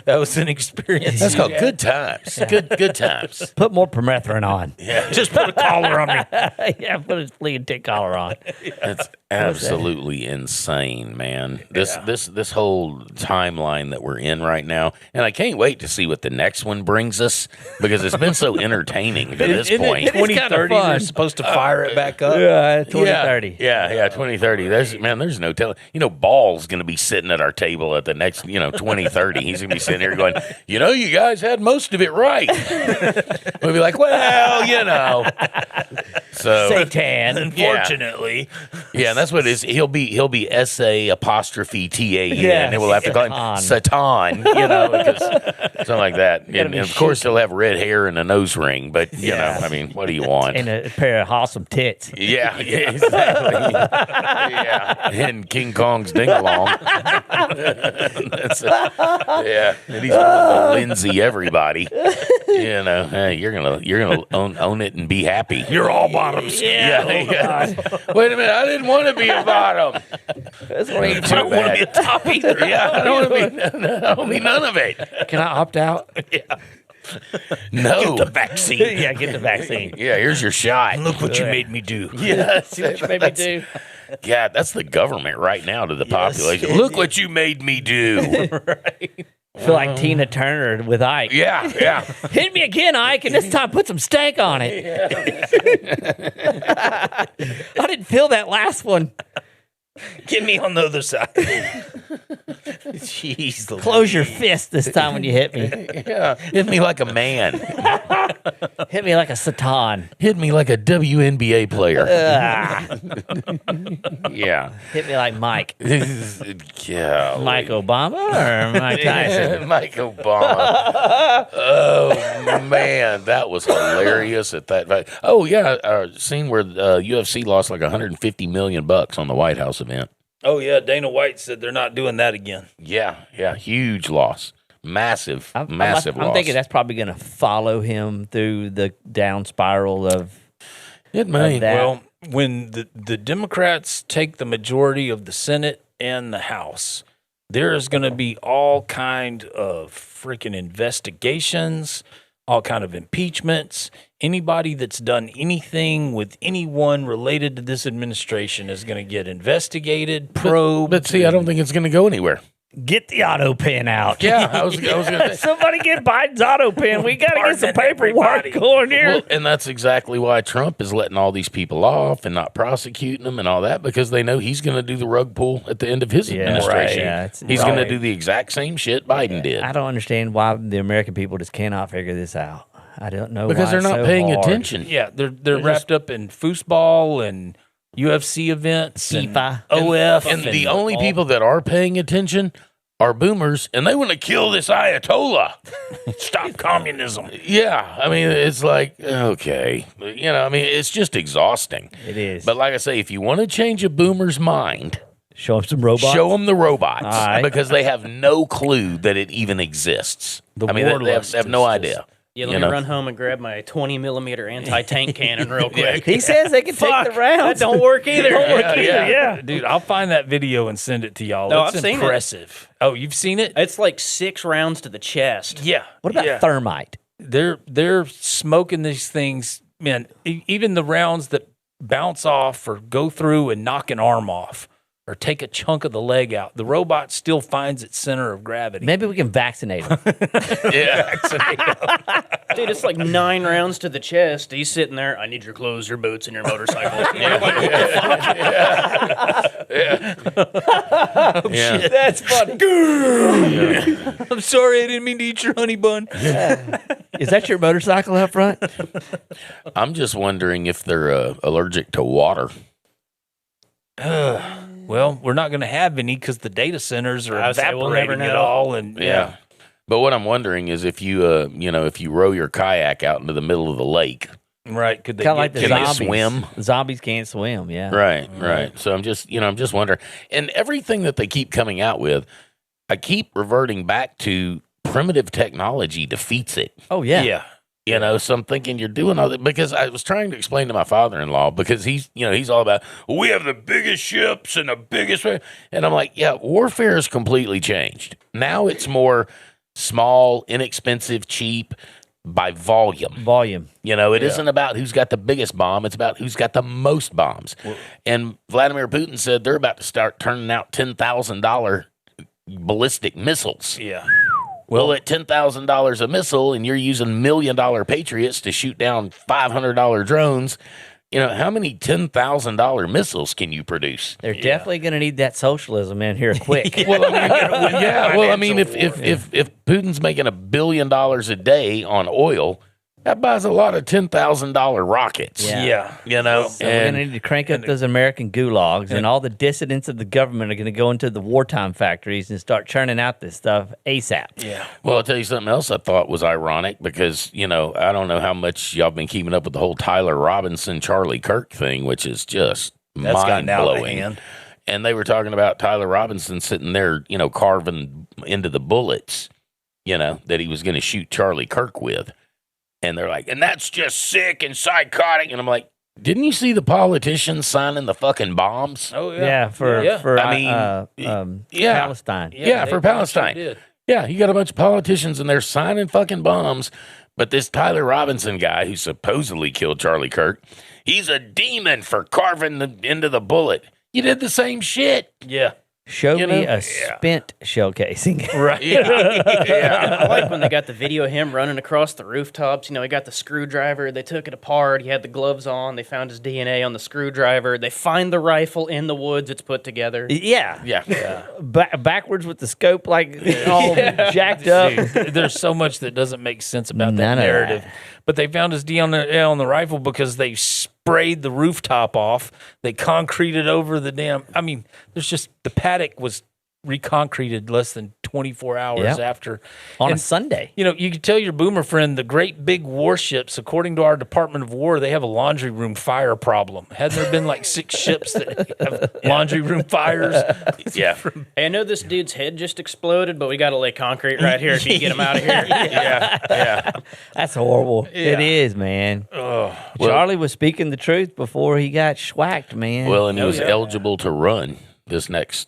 That was an experience. that's you called had. good times. Good times. Put more permethrin on. Yeah, just put a collar on me. Yeah, put a flea and tick collar on. That's absolutely insane, man. This whole timeline that we're in right now, and I can't wait to see what the next one brings us, because it's been so entertaining to this Isn't point. it 2030, fun. they're supposed to fire it back up. Yeah, 2030. Yeah, 2030. There's no telling. Ball's going to be sitting at our table at the next, 2030. He's going to be sitting here going, you guys had most of it right. We'll be like, well. So Satan. Unfortunately. yeah, and that's what it is. He'll be S-A-T-A-N, Yes. and we'll have to call him Satan, because something like that. And of course, he'll have red hair and a nose ring, but what do you want? And a pair of awesome tits. Yeah, exactly. Yeah, and King Kong's ding-along. Yeah, and he's willing to Lindsay everybody. Hey, you're gonna own it and be happy. You're all bottoms. Yeah. Wait a minute, I didn't want to be a bottom. That's what I don't want to be a top either. Yeah, I don't want to be none of it. Can I opt out? No. The vaccine. Yeah, get the vaccine. Yeah, here's your shot. Look what you made me do. Yes. See what you made me do? Yeah, that's the government right now to the population. Look what you made me do. Feel like Tina Turner with Ike. Yeah. Hit me again, Ike, and this time put some stank on it. I didn't feel that last one. Get me on the other side. Jeez. Close your fist this time when you hit me. Yeah. Hit me like a man. Hit me like a Satan. Hit me like a WNBA player. Yeah. Hit me like Mike. Yeah. Mike Obama or Mike Tyson? Mike Obama. Oh man, that was hilarious at that. Oh yeah, scene where UFC lost like $150 million on the White House event. Oh, yeah. Dana White said they're not doing that again. Yeah, huge loss. Massive I'm loss. thinking that's probably going to follow him through the down spiral of It may. that. Well, when the Democrats take the majority of the Senate and the House, there is going to be all kind of freaking investigations, all kind of impeachments. Anybody that's done anything with anyone related to this administration is going to get investigated, probed. But see, I don't think it's going to go anywhere. Get the auto pen out. Yeah, I was going to Somebody get Biden's auto pen. We got to get some paperwork going here. Well, and that's exactly why Trump is letting all these people off and not prosecuting them and all that, because they know he's going to do the rug pull at the end of his administration. Yeah, he's going to do the exact same shit Biden did. I don't understand why the American people just cannot figure this out. I don't know Because why they're it's not so paying hard. attention. Yeah, they're wrapped up in foosball and UFC events and FIFA. OF. And the only people that are paying attention are boomers, and they want to kill this Ayatollah. stop communism. Yeah, I mean, it's like, okay. I mean, it's just exhausting. It is. But like I say, if you want to change a boomer's mind, Show him some robots. show them the robots, All right. because they have no clue that it even exists. The I mean, they warlust have no is idea. Yeah, let You me know? run home and grab my 20 millimeter anti-tank cannon real quick. He says they can Fuck, take the rounds. that don't work either. Yeah. Dude, I'll find that video and send it to y'all. No, it's I've seen it. impressive. Oh, you've seen it? It's like 6 rounds to the chest. Yeah. What about yeah. thermite? They're smoking these things, man. Even the rounds that bounce off or go through and knock an arm off or take a chunk of the leg out, the robot still finds its center of gravity. Maybe we can vaccinate him. Yeah. Dude, it's like 9 rounds to the chest. He's sitting there. I need your clothes, your boots, and your motorcycle. Yeah. That's funny. I'm sorry, I didn't mean to eat your honey bun. Is that your motorcycle up front? I'm just wondering if they're allergic to water. Well, we're not going to have any because the data centers are I would say we'll never evaporating it know. all. And Yeah. But what I'm wondering is if you, if you row your kayak out into the middle of the lake. right. Could they Kind of like the Can they zombies. swim? Zombies can't swim. Yeah. Right. So I'm just wondering. And everything that they keep coming out with, I keep reverting back to primitive technology defeats it. Oh yeah. Yeah. So I'm thinking you're doing all that because I was trying to explain to my father-in-law because he's all about, we have the biggest ships and the biggest, and I'm like, yeah, warfare has completely changed. Now it's more small, inexpensive, cheap by volume. Volume. It isn't about who's got the biggest bomb. It's about who's got the most bombs. And Vladimir Putin said they're about to start turning out $10,000 ballistic missiles. Yeah. Well, at $10,000 a missile, and you're using $1 million Patriots to shoot down $500 drones, how many $10,000 missiles can you produce? They're definitely going to need that socialism in here quick. Well, I mean, if Putin's making $1 billion a day on oil, that buys a lot of $10,000 rockets. Yeah. Yeah. So we're going to need to crank up those American gulags, and all the dissidents of the government are going to go into the wartime factories and start churning out this stuff ASAP. Yeah. Well, I'll tell you something else I thought was ironic because, I don't know how much y'all been keeping up with the whole Tyler Robinson, Charlie Kirk thing, which is just That's gotten out of mind-blowing. hand. And they were talking about Tyler Robinson sitting there, carving into the bullets, that he was going to shoot Charlie Kirk with. And they're like, and that's just sick and psychotic. And I'm like, didn't you see the politicians signing the fucking bombs? Oh, Yeah, for Yeah. Palestine. Yeah, for Palestine. Did. Yeah, you got a bunch of politicians and they're signing fucking bombs. But this Tyler Robinson guy who supposedly killed Charlie Kirk, he's a demon for carving into the bullet. You did the same shit. Yeah. Show You me know? a spent shell casing. Right. Yeah. I like when they got the video of him running across the rooftops. He got the screwdriver. They took it apart. He had the gloves on. They found his DNA on the screwdriver. They find the rifle in the woods. It's put together. Yeah. Yeah. Backwards with the scope, like all jacked up. Dude, there's so much that doesn't make sense about None that of narrative. that. But they found his DNA on the rifle because they sprayed the rooftop off. They concreted over the damn. I mean, there's just the paddock was reconcreted less than 24 hours Yep. after. On a And, Sunday. you know, you can tell your boomer friend the great big warships, according to our Department of War, they have a laundry room fire problem. Hadn't there been like 6 ships that have laundry room fires? Yeah. Hey, I know this dude's head just exploded, but we got to lay concrete right here if you get him out of here. Yeah. That's horrible. It is, man. Charlie was speaking the truth before he got schwacked, man. Well, and he was eligible to run this next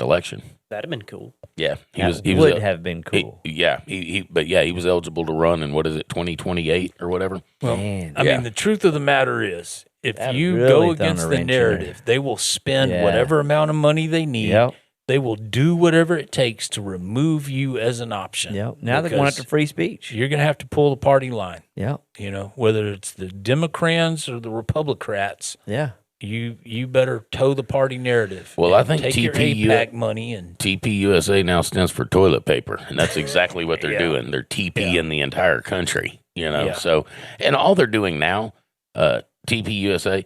election. That'd have been cool. Yeah, that he would was, have been cool. he was eligible to run in, what is it, 2028 or whatever. Man. I mean, the truth of the matter is, if That you really go thrown against a the wrench in there. narrative, they will spend Yeah. whatever amount of money they need. Yep. They will do whatever it takes to remove you as an option. Yep. Now they're going Because after free speech. You're going to have to pull the party line. Yep. You know, whether it's the Democrats or the Republicrats, Yeah. you better toe the party narrative. Well, and I think take your TPU APAC money and TPUSA now stands for toilet paper, and that's exactly what they're Yeah. doing. They're TP in the entire country, you know. Yeah. So, and all they're doing now, TPUSA,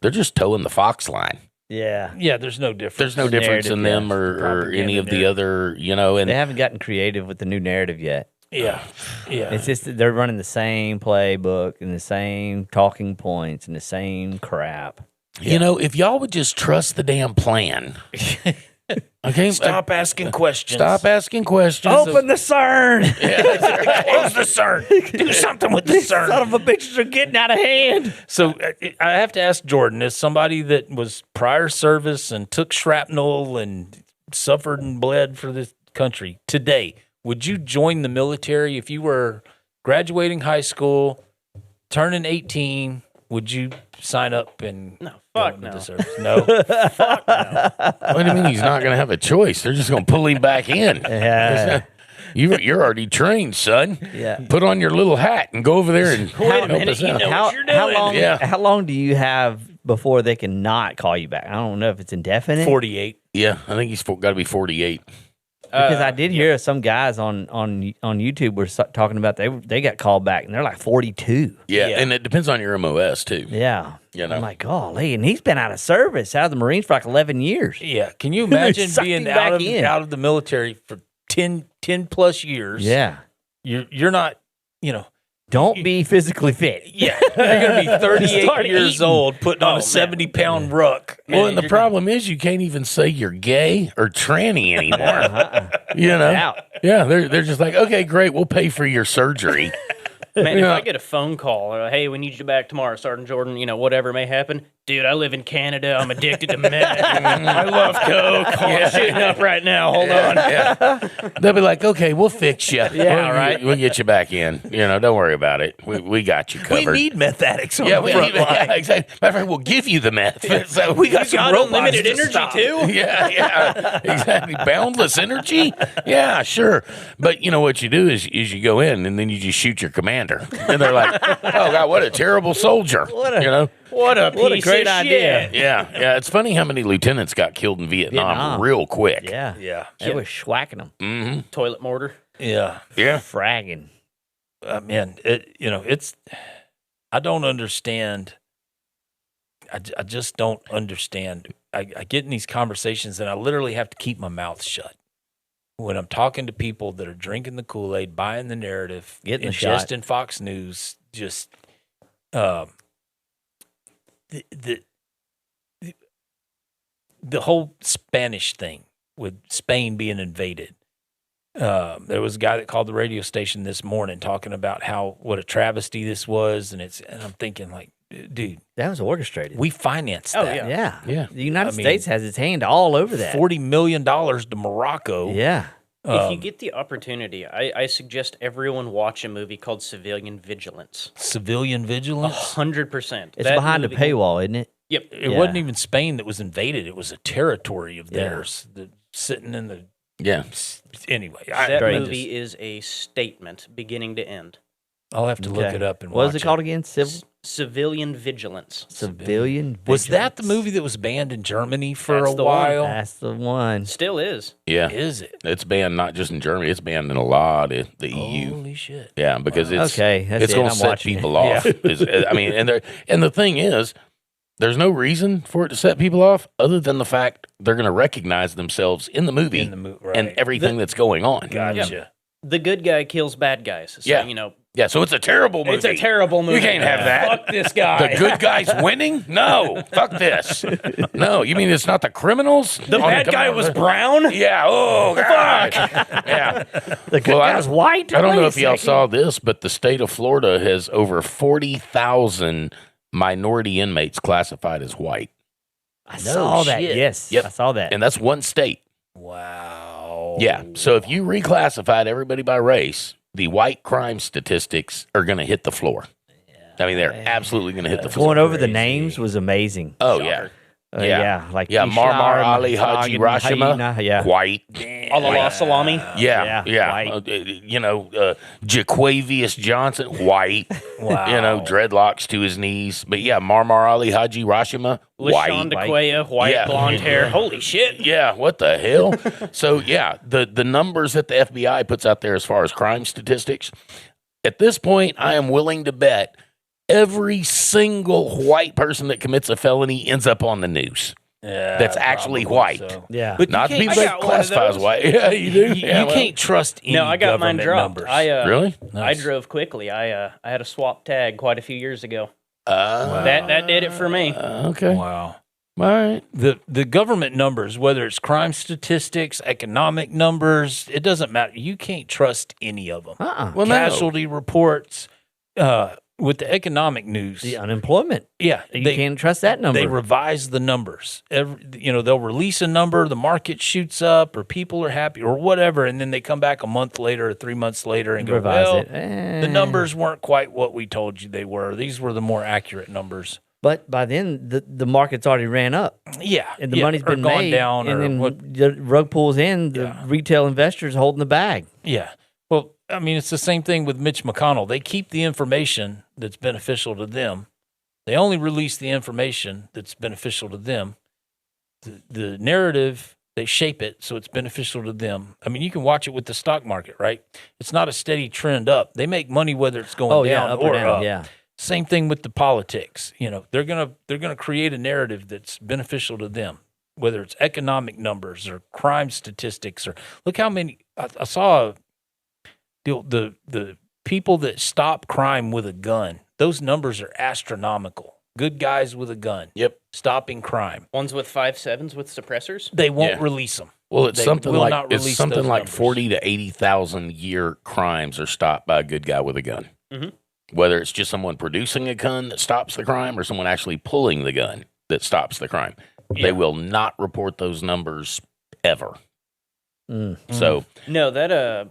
they're just towing the Fox line. Yeah. yeah, there's no difference. There's no difference in Narrative, them or any Propaganda of the other, you know. And They haven't gotten creative with the new narrative yet. Yeah, yeah. It's just that they're running the same playbook and the same talking points and the same crap. you know, if y'all would just trust the damn plan, okay, Stop asking questions. stop asking questions. Open the CERN! Close the CERN. Do something with the Son CERN. of a bitches are getting out of hand. So I have to ask Jordan, as somebody that was prior service and took shrapnel and suffered and bled for this country today, would you join the military if you were graduating high school, turning 18? Would you sign up and No, go fuck into no. the service? No. What do you mean he's not going to have a choice? They're just going to pull him back in. Yeah. You're already trained, son. Yeah. Put on your little hat and go over there and Wait a help minute, us you out. know what you're How doing. long? Yeah. How long do you have before they can not call you back? I don't know if it's indefinite. 48. Yeah, I think he's got to be 48. Because I did hear some guys on YouTube were talking about they got called back and they're like 42. Yeah, Yeah. and it depends on your MOS too. Yeah. You know. I'm like, golly, and he's been out of service, out of the Marines for like 11 years. Yeah. Can you imagine Sucked being him back in. out of the military for 10 plus years? Yeah. You're not, you know, Don't be physically fit. yeah, you're going to be 38 Start years eating. old putting on Oh, a man. 70-pound ruck. Well, and the problem is you can't even say you're gay or tranny anymore. You know? Out. Yeah, they're just like, okay, great, we'll pay for your surgery. Man, if Yeah. I get a phone call, hey, we need you back tomorrow, Sergeant Jordan, you know, whatever may happen. Dude, I live in Canada. I'm addicted to meth. I love coke. Oh, I'm shooting up right now. Hold on. Yeah. They'll be like, okay, we'll fix you. Yeah, right. We'll get you back in. You know, don't worry about it. We got you We covered. need meth addicts on yeah, the front line. yeah, exactly. Matter of fact, we'll give you the meth. So We got some Got robots unlimited to energy, stop. too? yeah, exactly. Boundless energy. Yeah, sure. But you know what you do is you go in and then you just shoot your commander, and they're like, "Oh God, what a terrible soldier!" You know? What a What a piece great of idea. shit. Yeah. It's funny how many lieutenants got killed in Vietnam real quick. Yeah. Yeah. They were schwacking them, Mm-hmm. Toilet mortar. Yeah. Yeah. fragging. Man, it's, I don't understand. I just don't understand. I get in these conversations and I literally have to keep my mouth shut. When I'm talking to people that are drinking the Kool-Aid, buying the narrative, Getting the shot. ingesting Fox News, just the whole Spanish thing with Spain being invaded. There was a guy that called the radio station this morning talking about what a travesty this was, and I'm thinking like, dude, That was orchestrated. we financed Oh, that. yeah. yeah. Yeah. The United I mean, States has its hand all over that. $40 million to Morocco. Yeah. If you get the opportunity, I suggest everyone watch a movie called Civilian Vigilance. Civilian vigilance. 100%. It's behind a movie- paywall, isn't it? Yep. It Yeah. wasn't even Spain that was invaded. It was a territory of Yeah. theirs sitting in the. Yeah. Anyway, That Great. movie is a statement beginning to end. I'll have to look Okay. it up and What watch was it called again? Civilian Vigilance. Civilian. Was that the Vigilance. movie that was banned in Germany for That's a the one. while? That's the one. Still is. Yeah. Is it? It's banned not just in Germany, it's banned in a lot of the EU. Holy shit! Yeah, because it's Okay, that's it's it. going I'm to set watching it. people off. I mean, and the thing is, There's no reason for it to set people off other than the fact they're going to recognize themselves in the movie Right. and everything that's going on. Gotcha. The good guy kills bad guys. So, Yeah. you know, Yeah, so it's a terrible movie. it's a terrible movie. You can't have that. Fuck this guy. The good guys winning? No. Fuck this. No, you mean it's not the criminals? The bad guy was brown? Yeah. Oh, God. Yeah. The good guy's white. I don't Wait know a if y'all second. saw this, but the state of Florida has over 40,000 minority inmates classified as white. I saw that. shit. Yes. Yep. I saw that. And that's one state. Wow. Yeah. So if you reclassified everybody by race, the white crime statistics are going to hit the floor. I mean, they're absolutely going to hit the floor. Going over the names was amazing. Oh, yeah. Yeah. Like Yeah, Marmar Ishar, Ali Haji Rashima, Hyena, yeah. white. Allah salami. Yeah, Yeah, white. white. Jaquavius Johnson, white. Wow. Dreadlocks to his knees. But yeah, Marmar Ali Haji Rashima, white. LaShawn DeQuaya, white, Yeah. blonde hair. Holy shit. Yeah, what the hell? So yeah, the numbers that the FBI puts out there as far as crime statistics, at this point, I am willing to bet every single white person that commits a felony ends up on the news. Yeah, That's actually probably white. so. Yeah. But Not you people can't, that I got one of classify as those. white. Yeah, you do. you Yeah, well, can't trust any No, I got mine government dropped. numbers. Really? I Nice. drove quickly. I had a swap tag quite a few years ago. Uh, That did it for me. Okay. Wow. All right. The government numbers, whether it's crime statistics, economic numbers, it doesn't matter. You can't trust any of them. Well, no. Casualty reports, with the economic news. The unemployment. Yeah, You can't trust that number. They revise the numbers. They'll release a number, the market shoots up, or people are happy, or whatever, and then they come back a month later or 3 months later and go, Revise well, it. the numbers weren't quite what we told you they were. These were the more accurate numbers. But by then, the market's already ran up. Yeah, And the money's or been gone made, down, and or then what? the rug pulls in. The retail investors holding the bag. Yeah. Well, I mean, it's the same thing with Mitch McConnell. They keep the information that's beneficial to them. They only release the information that's beneficial to them. The narrative, they shape it so it's beneficial to them. I mean, you can watch it with the stock market, right? It's not a steady trend up. They make money whether it's going down up or or down. up. Yeah. Same thing with the politics. They're gonna create a narrative that's beneficial to them, whether it's economic numbers or crime statistics, or look how many I saw the people that stop crime with a gun. Those numbers are astronomical. Good guys with a gun. Yep. Stopping crime. Ones with 5.7s with suppressors. They won't Yeah. release them. Well, it's They something will like not release those numbers. 40 to 80,000 year crimes are stopped by a good guy with a gun. Mhm. Whether it's just someone producing a gun that stops the crime or someone actually pulling the gun that stops the crime, Yeah. they will not report those numbers ever. Mm. So No, that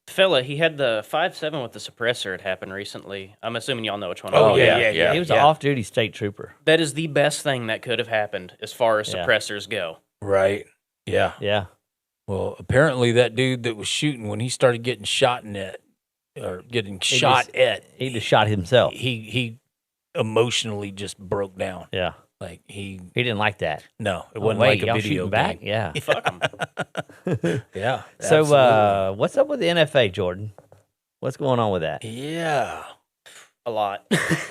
fella, he had the 5.7 with the suppressor. It happened recently. I'm assuming y'all know which one. Oh, I'm yeah, talking about. yeah. He was an off-duty state trooper. That is the best thing that could have happened as far as Yeah. suppressors go. Right. Yeah. Yeah. Well, apparently that dude that was shooting, when he started getting shot at, or getting shot at, He just shot himself. he emotionally just broke down. Yeah. Like He didn't like that. no, it Oh, wasn't wait, like a y'all video shooting back? game. Yeah. Fuck 'em. Yeah. So, absolutely. what's up with the NFA, Jordan? What's going on with that? Yeah, A lot.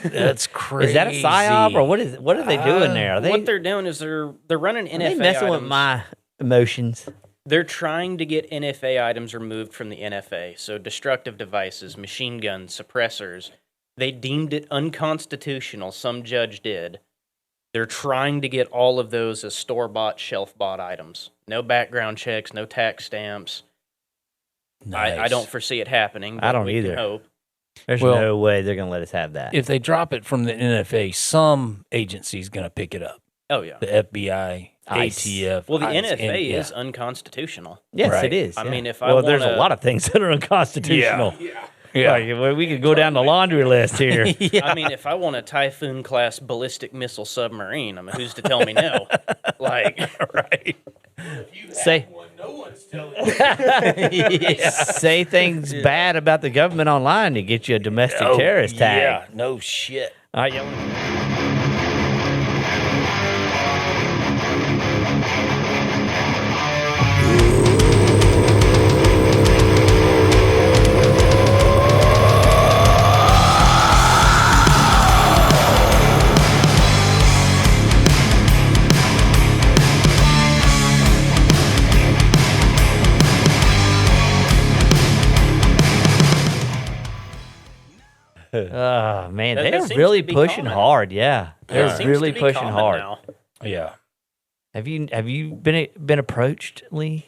that's crazy. Is that a psyop or what is? What are they doing there? Are they, What they're doing is they're running are they NFA messing items. with my emotions? They're trying to get NFA items removed from the NFA. So destructive devices, machine guns, suppressors. They deemed it unconstitutional. Some judge did. They're trying to get all of those as store-bought, shelf-bought items. No background checks, no tax stamps. I Nice. don't foresee it happening. I but don't we can either. hope. There's Well- no way they're going to let us have that. If they drop it from the NFA, some agency's going to pick it up. Oh, yeah. The FBI, ICE. ATF. Well, the ICE, NFA and- is yeah. unconstitutional. Yes, Right. it is. I yeah. mean, if I well, there's a wanna- lot of things that are unconstitutional. Yeah. Like, well, we could go down the laundry list here. I mean, if I want a Typhoon class ballistic missile submarine, I mean, who's to tell me no? Like, Right. Say, say things bad about the government online to get you a domestic Oh, terrorist tag. Yeah. No shit. All right, y'all. Oh man, That they're seems really to be pushing common. hard. Yeah, they're It seems really to be pushing common hard. now. Yeah. Have you been approached, Lee?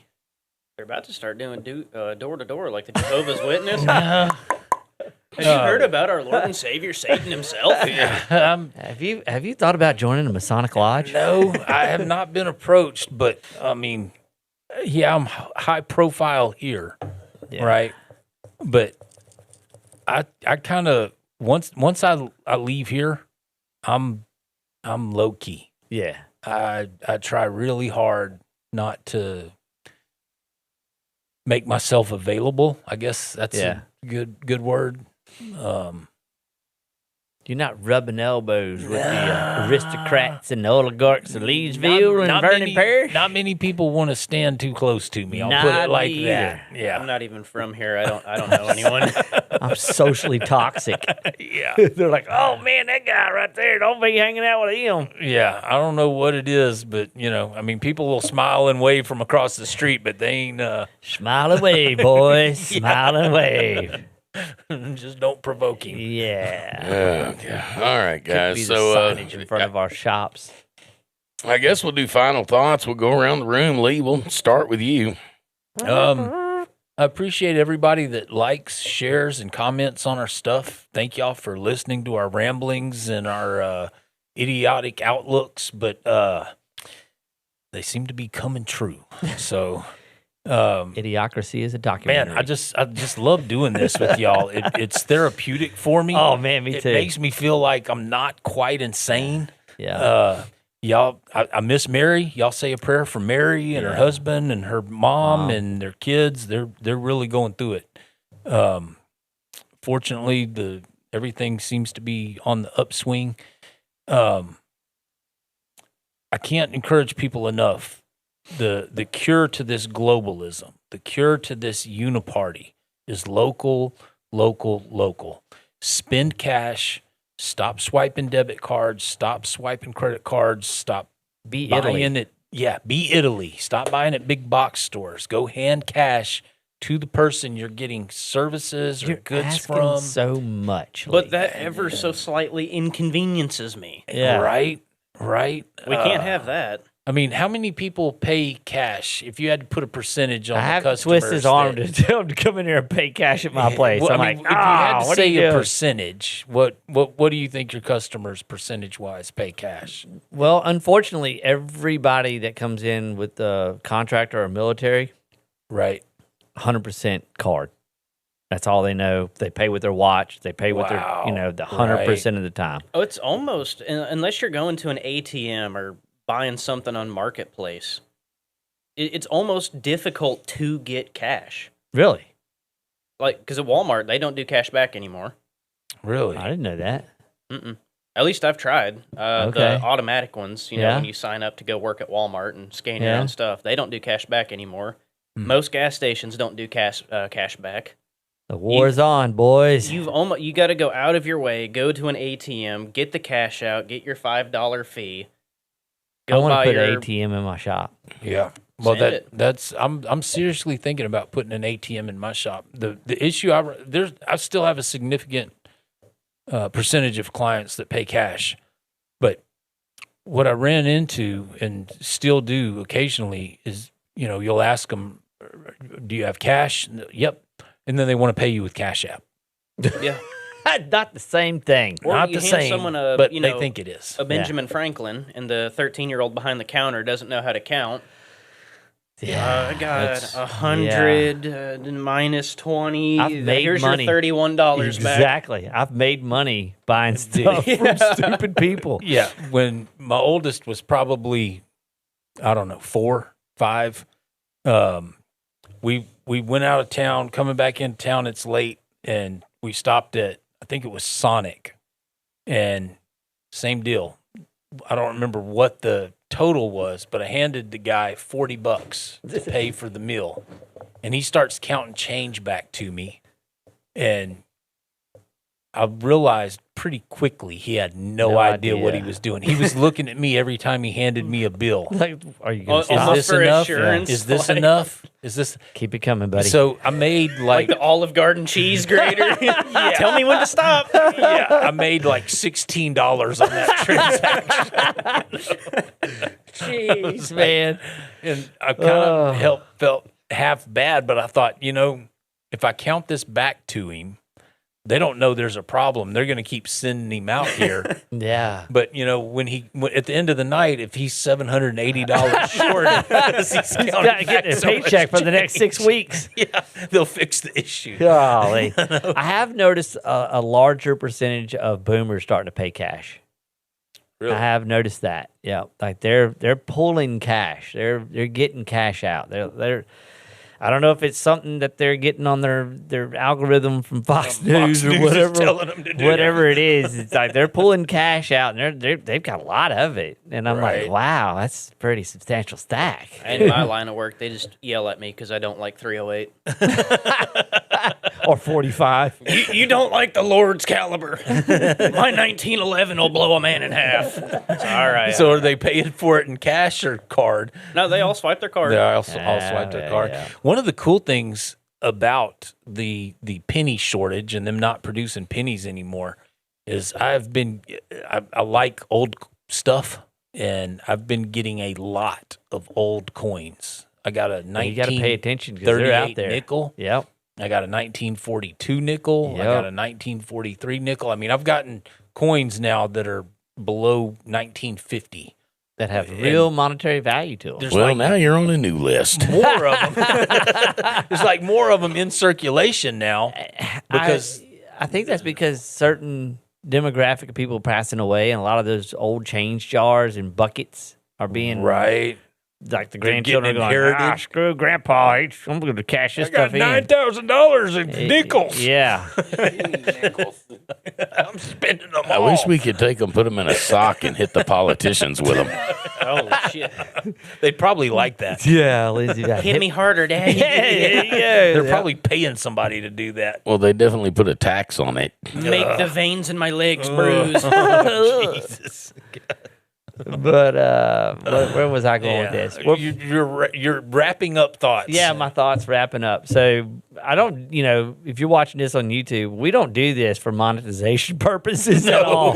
They're about to start doing door to door like the Jehovah's Witness. Uh, Have you heard about our Lord and Savior Satan himself? Have you thought about joining a Masonic lodge? No, I have not been approached, but I mean, yeah, I'm high profile here, Yeah. right? But I kind of once I leave here, I'm low key. Yeah. I try really hard not to make myself available. I guess that's Yeah. a good word. You're not rubbing elbows with the aristocrats and the oligarchs of Leesville and Vernon many, Parish. Not many people want to stand too close to me. I'll put Not it like me that. I'm Yeah, not even from here. I don't know anyone. I'm socially toxic. yeah, They're like, oh man, that guy right there, don't be hanging out with him. yeah. I don't know what it is, but I mean, people will smile and wave from across the street, but they ain't. Smile and wave, boys. Smile and wave. Just don't provoke him. Yeah. Okay. All right, Could be guys. the So signage in front of our shops. I guess we'll do final thoughts. We'll go around the room. Lee, we'll start with you. I appreciate everybody that likes, shares, and comments on our stuff. Thank y'all for listening to our ramblings and our idiotic outlooks, but they seem to be coming true. So, Idiocracy is a documentary. man, I just love doing this with y'all. It's therapeutic for me. Oh man, me It too. makes me feel like I'm not quite insane. Yeah. Y'all, I miss Mary. Y'all say a prayer for Mary and her husband and her mom and their kids. They're really going through it. Fortunately, everything seems to be on the upswing. I can't encourage people enough. The cure to this globalism, the cure to this uniparty is local. Spend cash. Stop swiping debit cards. Stop swiping credit cards. Stop Be buying Italy. it. Yeah, be Italy. Stop buying at big box stores. Go hand cash to the person you're getting services or You're goods asking from. so much. But Lee. that ever so slightly inconveniences me. Yeah. Right. We can't have that. I mean, how many people pay cash? If you had to put a percentage on I the have to customers, twist his arm that- to tell him to come in here and pay cash at my place. Well, I'm I mean, like, if you had to what are say you a doing? percentage, what do you think your customers percentage wise pay cash? Well, unfortunately, everybody that comes in with the contractor or military, Right. 100% card. That's all they know. They pay with their watch. They pay with their, Wow. the 100% of the time. Oh, it's almost unless you're going to an ATM or buying something on Marketplace. It's almost difficult to get cash. Really? Like, because at Walmart they don't do cash back anymore. Really? I didn't know that. Mm-mm. At least I've tried. Okay. The automatic ones, Yeah. when you sign up to go work at Walmart and scan your Yeah. own stuff, they don't do cash back anymore. Hmm. Most gas stations don't do cash back. The war's on, boys. You got to go out of your way, go to an ATM, get the cash out, get your $5 fee. I want to buy put your an ATM in my shop. Yeah. Well, Send it. that's I'm seriously thinking about putting an ATM in my shop. The issue I still have a significant percentage of clients that pay cash, but what I ran into and still do occasionally is you'll ask them, do you have cash? Yep, and then they want to pay you with Cash App. Yeah. Not the same thing. Or Not you the hand same, someone but they think it is. a Benjamin Franklin, and the 13-year-old behind the counter doesn't know how to count. I got that's- 100 minus 20. I've made Here's money. your $31 back. Exactly. I've made money buying stuff from stupid people. Yeah, when my oldest was probably, I don't know, 4, 5, we went out of town, coming back in town, it's late, and we stopped at, I think it was Sonic, and same deal. I don't remember what the total was, but I handed the guy $40 to pay for the meal, and he starts counting change back to me, and I realized pretty quickly he had no idea what he idea. was doing. He was looking at me every time he handed me a bill. Like, are you going Oh, to almost stop? Is this for enough? assurance, Is this like- enough? Is this? Keep it coming, buddy. So I made Like the Olive Garden cheese grater. Tell me when to stop. yeah, I made like $16 on that transaction. Jeez, man. And I kind of felt half bad, but I thought, if I count this back to him, they don't know there's a problem. They're going to keep sending him out here. Yeah. But when at the end of the night, if he's $780 short, he's Got to get a paycheck for the next 6 weeks. Yeah, they'll fix the issue. Golly. I have noticed a larger percentage of boomers starting to pay cash. Really? I have noticed that. Yeah, like they're pulling cash. They're getting cash out. They're I don't know if it's something that they're getting on their algorithm from Fox News or News is whatever. telling them to do Whatever it is, it's like they're pulling cash out and they've got a lot of it. And I'm Right. like, wow, that's a pretty substantial stack. In my line of work, they just yell at me because I don't like 308. Or 45. You don't like the Lord's caliber. My 1911 will blow a man in half. It's all right. So are they paying for it in cash or card? No, they all swipe their card. They also swipe their yeah, card. yeah. One of the cool things about the penny shortage and them not producing pennies anymore is I like old stuff, and I've been getting a lot of old coins. I got a You got to pay attention because they're out 1938 there. nickel. Yep. I got a 1942 nickel. I Yep. got a 1943 nickel. I mean, I've gotten coins now that are below 1950. That have real monetary value to them. There's Well, like now you're on a new list. more of them. There's like more of them in circulation now because I think that's because certain demographic of people passing away, and a lot of those old change jars and buckets are being right. like the They're grandchildren getting are going, inherited. screw Grandpa, I'm going to cash this I got stuff in. $9,000 in nickels. Yeah. I'm spending them I all. wish we could take them, put them in a sock, and hit the politicians with them. Oh, shit. They'd probably like that. Yeah, Lindsay. Hit me harder, Dad. Yeah. They're probably paying somebody to do that. Well, they definitely put a tax on it. Make the veins in my legs bruise. Jesus. But where was I going with this? Well, You're wrapping up thoughts. yeah, my thoughts wrapping up. So I don't, if you're watching this on YouTube, we don't do this for monetization purposes at all.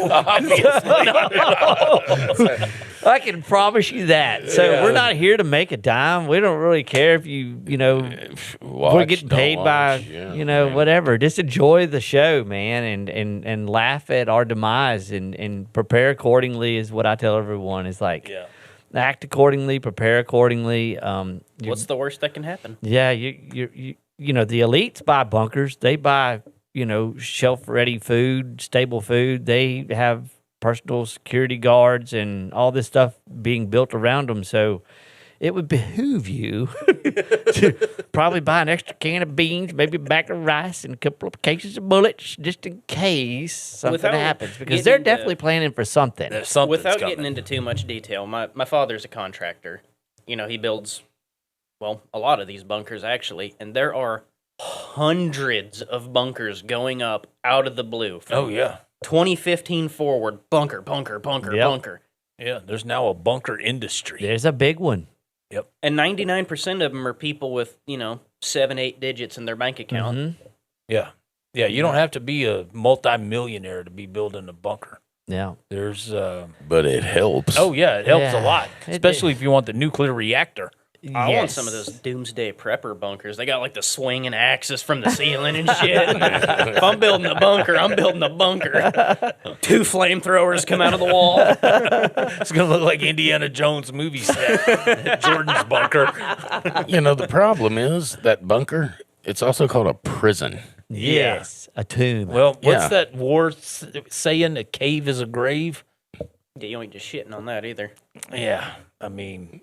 I can promise you that. So we're not here to make a dime. We don't really care if we're Watch, getting don't paid by, watch, yeah. whatever. Just enjoy the show, man, and laugh at our demise and prepare accordingly is what I tell everyone. Is like, act accordingly, prepare accordingly. What's the worst that can happen? Yeah, the elites buy bunkers. They buy, shelf-ready food, stable food. They have personal security guards and all this stuff being built around them. So it would behoove you to probably buy an extra can of beans, maybe a bag of rice, and a couple of cases of bullets just in case something Without happens. Because getting they're into- definitely planning for something. There's something's Without coming. getting into too much detail, my father's a contractor. He builds, a lot of these bunkers, actually. And there are hundreds of bunkers going up out of the blue. From Oh, yeah. 2015 forward, bunker, bunker. Yeah, there's now a bunker industry. There's a big one. And 99% of them are people with, 7, 8 digits in their bank account. Mhm. Yeah. Yeah, you don't have to be a multimillionaire to be building a bunker. Yeah. There's But it helps. oh yeah, it helps Yeah. a lot, It- especially if you want the nuclear reactor. I want some of those doomsday prepper bunkers. They got like the swinging axes from the ceiling and shit. If I'm building a bunker, I'm building a bunker. 2 flamethrowers come out of the wall. It's gonna look like Indiana Jones movie set. Jordan's bunker. The problem is that bunker, it's also called a prison. Yes. A tomb. Well, what's Yeah. that war saying? A cave is a grave. Yeah, you ain't just shitting on that either. Yeah, I mean,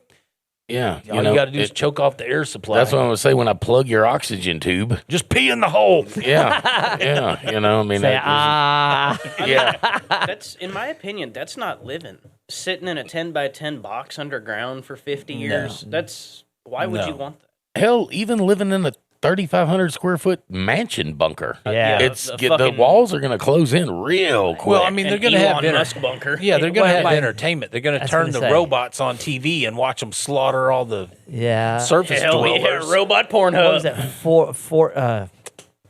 Yeah. all you got to do is choke off the air supply. That's what I would say when I plug your oxygen tube. Just pee in the hole. Yeah. Yeah. I mean, Say, that Yeah, That's, in my opinion, that's not living. Sitting in a 10 by 10 box underground for 50 years. Why would No. you want that? hell, even living in 3,500 square foot mansion bunker. Yeah. It's the the fucking- walls are going to close in real quick. Well, I mean, they're An going to have Elon Musk bunker. Yeah, they're going to Well, have like- entertainment. They're going I to was turn gonna the say. robots on TV and watch them slaughter all the Yeah. surface Hell yeah, dwellers. robot What was Pornhub. that?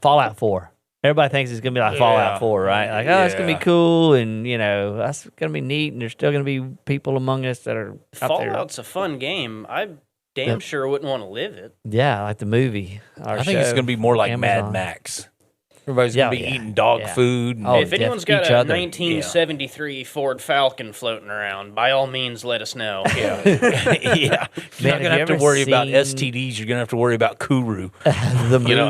Fallout 4. Everybody thinks it's gonna be like Fallout 4, right? Like, oh, it's gonna be Yeah. cool, and that's gonna be neat, and there's still gonna be people among us that are out there. Fallout's a fun game. I damn sure wouldn't want to live it. Yeah, like the movie. I think it's going to be more like Mad Amazon. Max. Everybody's going to be Yeah, eating dog yeah. food. And, Oh, If anyone's got each a other. 1973 Ford Falcon floating around, by all means, let us know. yeah. You're Man, not going have to you have to ever worry about seen- STDs. You're going to have to worry about Kuru. The movie. You know,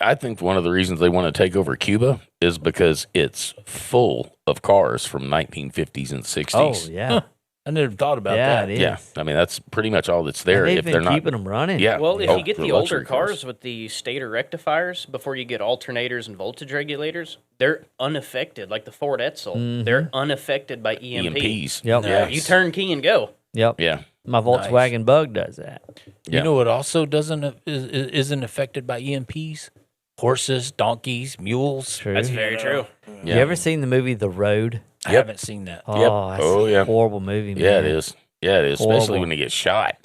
I think one of the reasons they want to take over Cuba is because it's full of cars from 1950s and 60s. Oh yeah, I never thought about yeah, that. it is. Yeah, I mean that's pretty much all that's there. They've if been they're not, keeping them running. yeah. Well, if Oh, you get for the older luxury cars with the stator rectifiers before you get alternators and voltage regulators, they're unaffected. Like the Ford Edsel, they're unaffected by EMP. EMPs. Yep. Nice. You turn key and go. Yep. Yeah, My Volkswagen Bug does that. Yeah. You know what also isn't affected by EMPs? Horses, donkeys, mules. True. That's very true. yeah. You ever seen the movie The Road? I haven't seen that. Oh, that's Oh, yeah. a horrible movie. Man. Yeah, it is. Yeah, it is. Especially Horrible. when they get shot.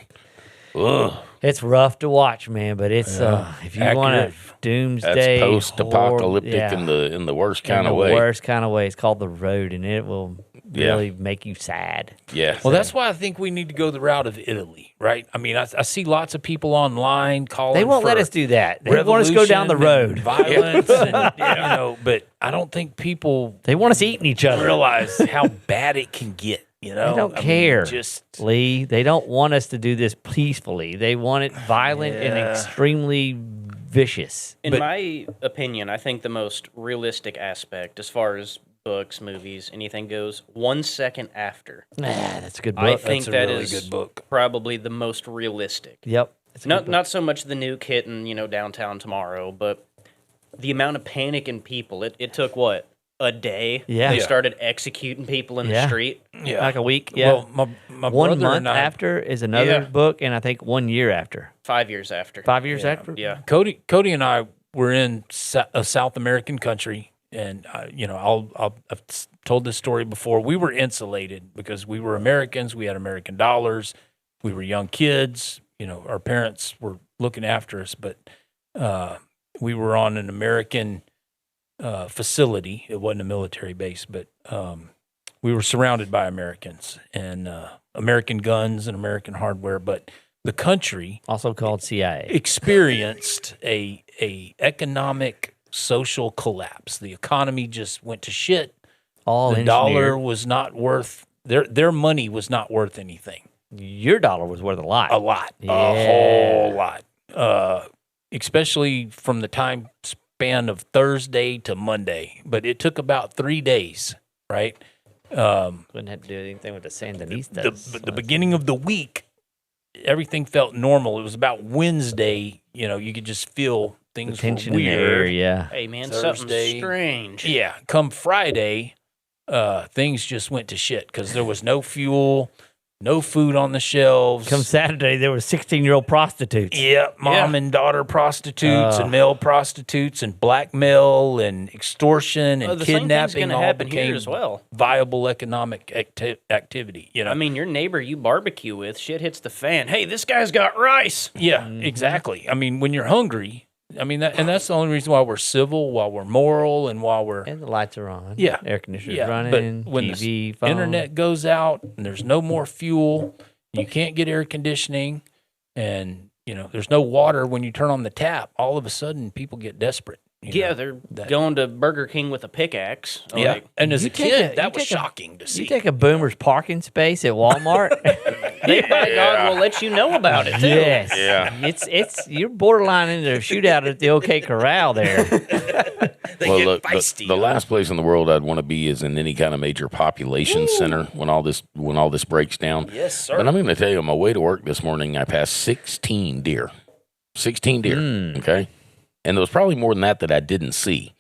Ugh. It's rough to watch, man. But it's if you want a Accurate. doomsday, That's post-apocalyptic horror- in the worst in kind of the way. worst kind of way. It's called The Road, and it will Yeah. really make you sad. Yeah. Well, that's why I think we need to go the route of Italy, right? I mean, I see lots of people online calling. They won't let for us do that. They want us to go down the revolution and road. violence, and, but I don't think people They want us eating each other. realize how bad it can get. You know, They don't I mean, care. just Lee, they don't want us to do this peacefully. They want it violent and Yeah. extremely vicious. In But- my opinion, I think the most realistic aspect, as far as books, movies, anything goes, 1 second after. That's a good book. I think that's a that really is good book. probably the most realistic. Yep. It's a good Not book. not so much the nuke hitting, downtown tomorrow, but the amount of panic in people. It took what? A day? Yeah. They Yeah. started executing people in the Yeah. street. Yeah, like a week. Yeah. Well, my 1 brother month and I, after is another Yeah. book, and I think 1 year after. 5 years after. 5 years after? Yeah. Cody and I were in a South American country, and I've told this story before. We were insulated because we were Americans. We had American dollars. We were young kids. Our parents were looking after us, but we were on an American facility. It wasn't a military base, but we were surrounded by Americans and American guns and American hardware. But the country Also called CIA. experienced a economic social collapse. The economy just went to shit. All The dollar engineered. was not worth their money was not worth anything. Your dollar was worth a lot. A lot, Yeah. a whole lot. Especially from the time span of Thursday to Monday. But it took about 3 days, right? Wouldn't have to do anything with the Sandinistas. The beginning of the week, everything felt normal. It was about Wednesday. You could just feel The things tension were in the weird. air, yeah. Hey man, Thursday. something strange. Yeah, come Friday, things just went to shit because there was no fuel, no food on the shelves. Come Saturday, there were 16-year-old prostitutes. Yeah, mom and daughter prostitutes and male prostitutes and blackmail and extortion and Well, the same thing's kidnapping gonna all happen became here as well. viable economic activity. I mean, your neighbor you barbecue with, shit hits the fan. Hey, this guy's got rice. Yeah, exactly. I mean, when you're hungry, that's the only reason why we're civil, why we're moral, and why we're And the lights are on. Yeah. Air conditioners yeah. running, But when TV, the phone. internet goes out and there's no more fuel, you can't get air conditioning, and there's no water when you turn on the tap. All of a sudden, people get desperate. Yeah, they're going to Burger King with a pickaxe. Yeah, Like, and as You a take kid, a- that you was take a- shocking to see. You take a boomer's parking space at Walmart. they by God will let you know about it too. Yes. Yeah. It's you're borderline into a shootout at the OK Corral there. They Well, get look, feisty. the last place in the world I'd want to be is in any kind of major population center when all this breaks down. Yes, sir. But I'm going to tell you, on my way to work this morning, I passed 16 deer. 16 deer. Okay, and there was probably more than that I didn't see.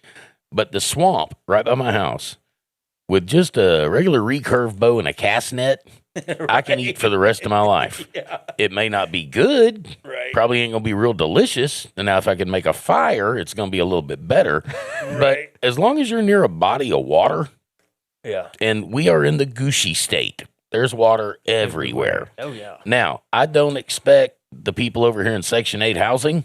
But the swamp right by my house, with just a regular recurve bow and a cast net, I can eat for the rest of my life. It may not be good. Right. Probably ain't going to be real delicious. And now if I can make a fire, it's going to be a little bit better. But as long as you're near a body of water, Yeah. and we are in the Gushy state, there's water everywhere. Oh, yeah. Now, I don't expect the people over here in Section 8 housing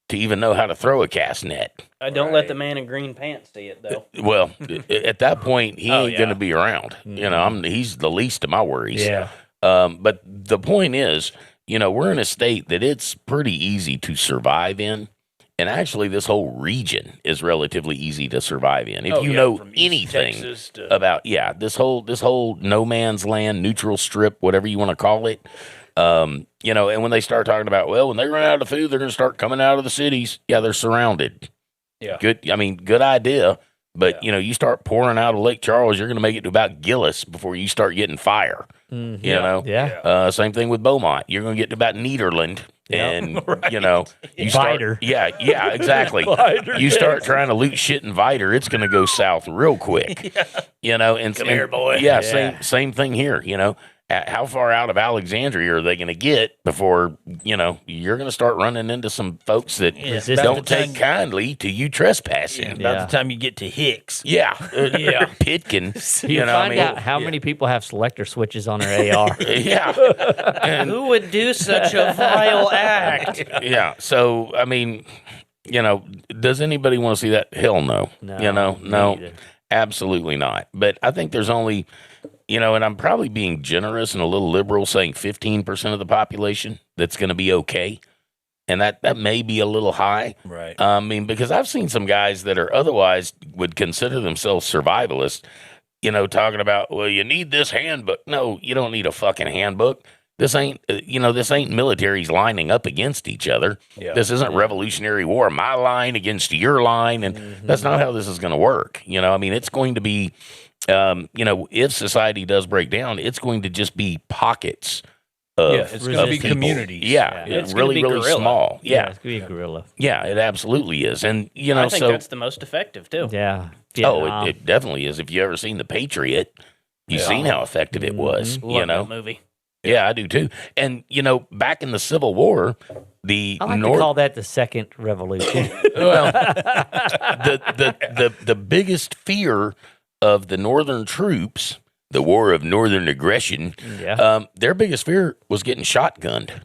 to even know how to throw a cast net. Don't let the man in green pants see it, though. Well, at that point, he ain't yeah. going to be around. You know, he's the least of my worries. Yeah. But the point is, you know, we're in a state that it's pretty easy to survive in. And actually, this whole region is relatively easy to survive in. If you know from East anything Texas to- about, this whole no man's land, neutral strip, whatever you want to call it, you know, and when they start talking about, well, when they run out of food, they're going to start coming out of the cities. Yeah, they're surrounded. Yeah. Good. I mean, good idea. But, you know, you start pouring out of Lake Charles, you're going to make it to about Gillis before you start getting fire. You know? Yeah. Same thing with Beaumont. You're going to get to about Nederland. And, you know, you start. Viter. Yeah, exactly. You start trying to loot shit in Viter, it's going to go south real quick. You know, and Come here, boy. Yeah, same thing here, you know. How far out of Alexandria are they going to get before, you know, you're going to start running into some folks that don't take kindly to you trespassing? About the time you get to Hicks. Yeah. Pitkin. You know, find out how many people have selector switches on their AR. Yeah. And, Who would do such a vile act? yeah. So, I mean, you know, does anybody want to see that? Hell no. No, You know, no, neither. absolutely not. But I think there's only, you know, and I'm probably being generous and a little liberal saying 15% of the population that's going to be okay. And that may be a little high. Right. I mean, because I've seen some guys that are otherwise would consider themselves survivalists, you know, talking about, well, you need this handbook. No, you don't need a fucking handbook. This ain't, you know, this ain't militaries lining up against each other. Yeah. This isn't Revolutionary War, my line against your line. And that's not how this is going to work. You know, I mean, it's going to be, you know, if society does break down, it's going to just be pockets of it's going to be people. communities. Yeah, It's gonna really, be really guerrilla. small. Yeah, It's going to be a gorilla. yeah, it absolutely is. And, you know, I think so, that's the most effective, too. Yeah. oh, Vietnam. it definitely is. If you ever seen The Patriot, you've seen how effective it was, Love you know? that movie. Yeah, I do too. And, you know, back in the Civil War, the I like to call that the second revolution. well, the biggest fear of the Northern troops, the war of Northern aggression, their biggest fear was getting shotgunned.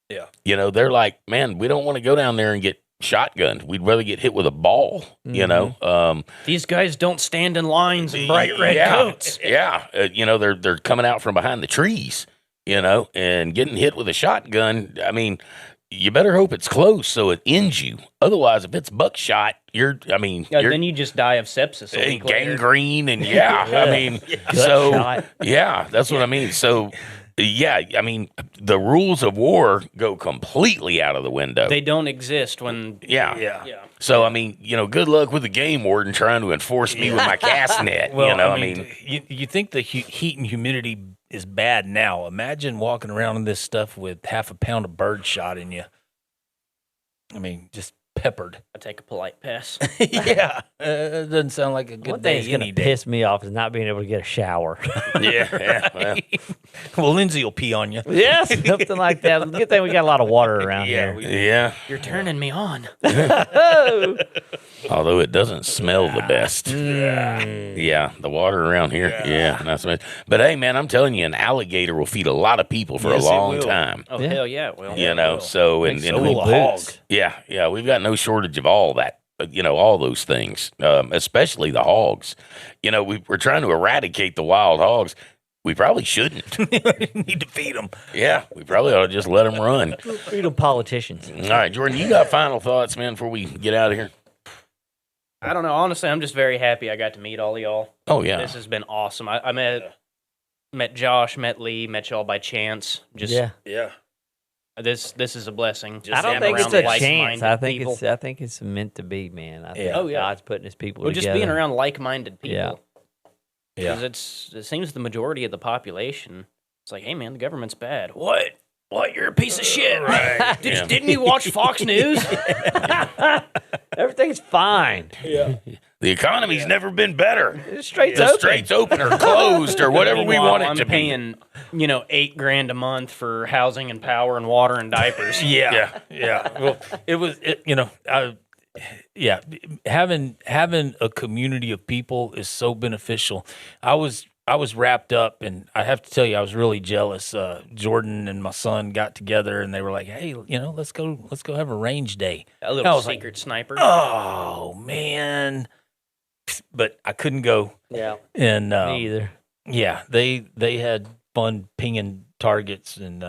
Yeah. You know, they're like, man, we don't want to go down there and get shotgunned. We'd rather get hit with a ball, you know? These guys don't stand in lines in bright red yeah, coats. Yeah. You know, they're coming out from behind the trees, you know, and getting hit with a shotgun. I mean, you better hope it's close so it ends you. Otherwise, if it's buckshot, you're Then you just die of sepsis. A week later. gangrene and I mean, so shot. yeah, that's what I mean. So yeah, I mean, the rules of war go completely out of the window. They don't exist when. yeah. So I mean, you know, good luck with the game warden trying to enforce me with my cast net. Well, you know, I mean, you think the heat and humidity is bad now. Imagine walking around in this stuff with half a pound of bird shot in you. I mean, just peppered. I take a polite pass. Yeah. It doesn't sound like a One good thing day that's going any to day. piss me off is not being able to get a shower. yeah. Well, Well, Lindsay will pee on you. Yes, something like that. Good thing we got a lot of water around Yeah, here. yeah. You're turning me on. Oh, Although it doesn't smell the best. Yeah, the water around here. Yeah, that's right. But hey, man, I'm telling you, an alligator will feed a lot of people for Yes, a it long will. so Oh, hell yeah, it will. you know. So and So we, will a hog. yeah, we've got no shortage of all that. You know, all those things, especially the hogs. You know, we're trying to eradicate the wild hogs. We probably shouldn't. Need to feed them. Yeah, we probably ought to just let them run. freedom politicians. All right, Jordan, you got final thoughts, man, before we get out of here? I don't know. Honestly, I'm just very happy I got to meet all of y'all. Oh, yeah. This has been awesome. I met Josh, met Lee, met y'all by chance. Just Yeah. this is a blessing. I don't Being think it's around a like-minded chance. people. I think it's meant to be, man. I think Yeah. Oh, yeah. God's putting his people Well, together. just being around like-minded people. Yeah. Yeah. Because it seems the majority of the population, it's like, hey, man, the government's bad. What? You're a piece of shit. Right. Didn't you watch Fox News? Everything's fine. The economy's never been better. The straits The open. straits open or closed or whatever we Meanwhile, want it I'm to be. paying, $8,000 a month for housing and power and water and diapers. Yeah. Well, having a community of people is so beneficial. I was wrapped up, and I have to tell you, I was really jealous. Jordan and my son got together, and they were like, "Hey, let's go have a range day." A I little was like, secret sniper. Oh man, but I couldn't go. Yeah. And Me either. yeah, they had fun pinging targets, and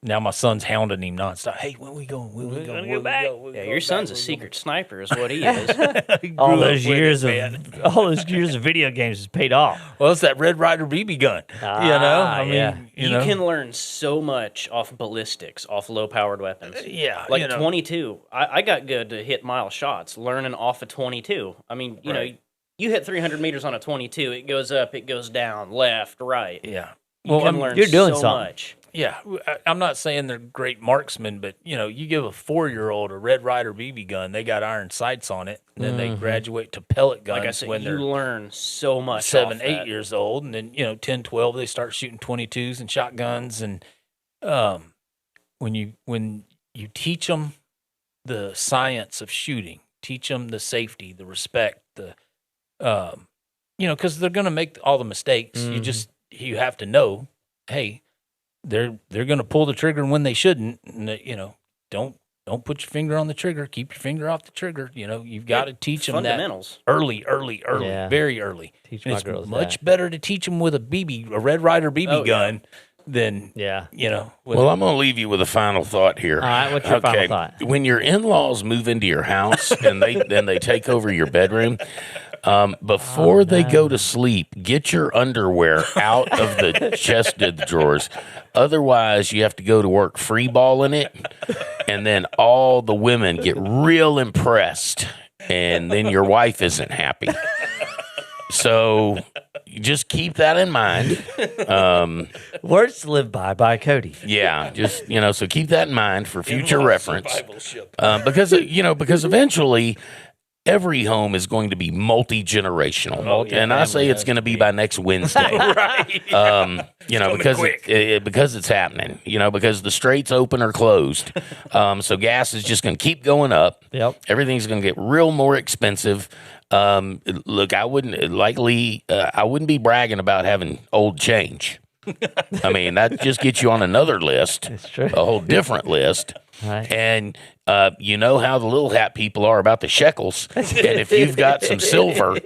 now my son's hounding him nonstop. Hey, when we going? When we going? go back. Yeah, your son's a secret sniper is what he is. All those years of video games has paid off. Well, it's that Red Ryder BB gun. I mean, yeah. You can learn so much off ballistics, off low-powered weapons. Yeah, Like 22. I got good to hit mile shots, learning off a 22. I mean, you hit 300 meters on a 22, it goes up, it goes down, left, right. Yeah. You can learn you're doing so something. much. Yeah, I'm not saying they're great marksmen, but you give a 4-year-old a Red Ryder BB gun, they got iron sights on it, and then they graduate to pellet guns Like I said, when you they're learn so much 7, off 8 that. years old, and then 10, 12 they start shooting 22s and shotguns, and when you teach them the science of shooting, teach them the safety, the respect, because they're going to make all the mistakes. You have to know, hey, they're going to pull the trigger when they shouldn't. And, don't put your finger on the trigger. Keep your finger off the trigger. You've got to teach them that Fundamentals. early, Yeah. very early. Teach And my it's girls much that. better to teach them with a Red Ryder BB gun than Yeah. with Well, I'm going to leave you with a final thought here. All right, what's your final thought? When your in-laws move into your house and they take over your bedroom, before they go to sleep, get your underwear out of the chest of the drawers. Otherwise, you have to go to work free balling it, and then all the women get real impressed, and then your wife isn't happy. So just keep that in mind. Words to live by Cody. Yeah, just so keep that in mind for future reference. Because eventually every home is going to be multi-generational, and I say it's going to be by next Wednesday. Because it's happening. Because the straits open or closed, so gas is just going to keep going up. Yep. Everything's going to get real more expensive. Look, I wouldn't be bragging about having old change. I mean, that just gets you on another list, It's true. a whole different list. Right. And you know how the little hat people are about the shekels. And if you've got some silver,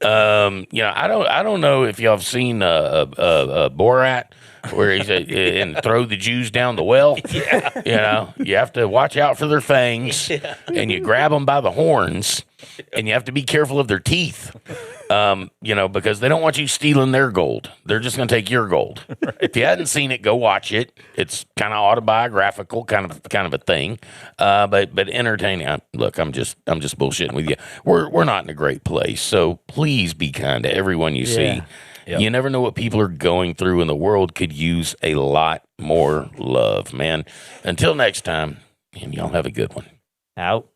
I don't know if y'all have seen Borat, where he's and throw the Jews down the well. You have to watch out for their fangs, and you grab them by the horns, and you have to be careful of their teeth. Because they don't want you stealing their gold. They're just going to take your gold. Right. If you hadn't seen it, go watch it. It's kind of autobiographical, kind of a thing, but entertaining. Look, I'm just bullshitting with you. We're not in a great place, so please be kind to everyone you see. Yep. You never know what people are going through, and the world could use a lot more love, man. Until next time, and y'all have a good one. Out.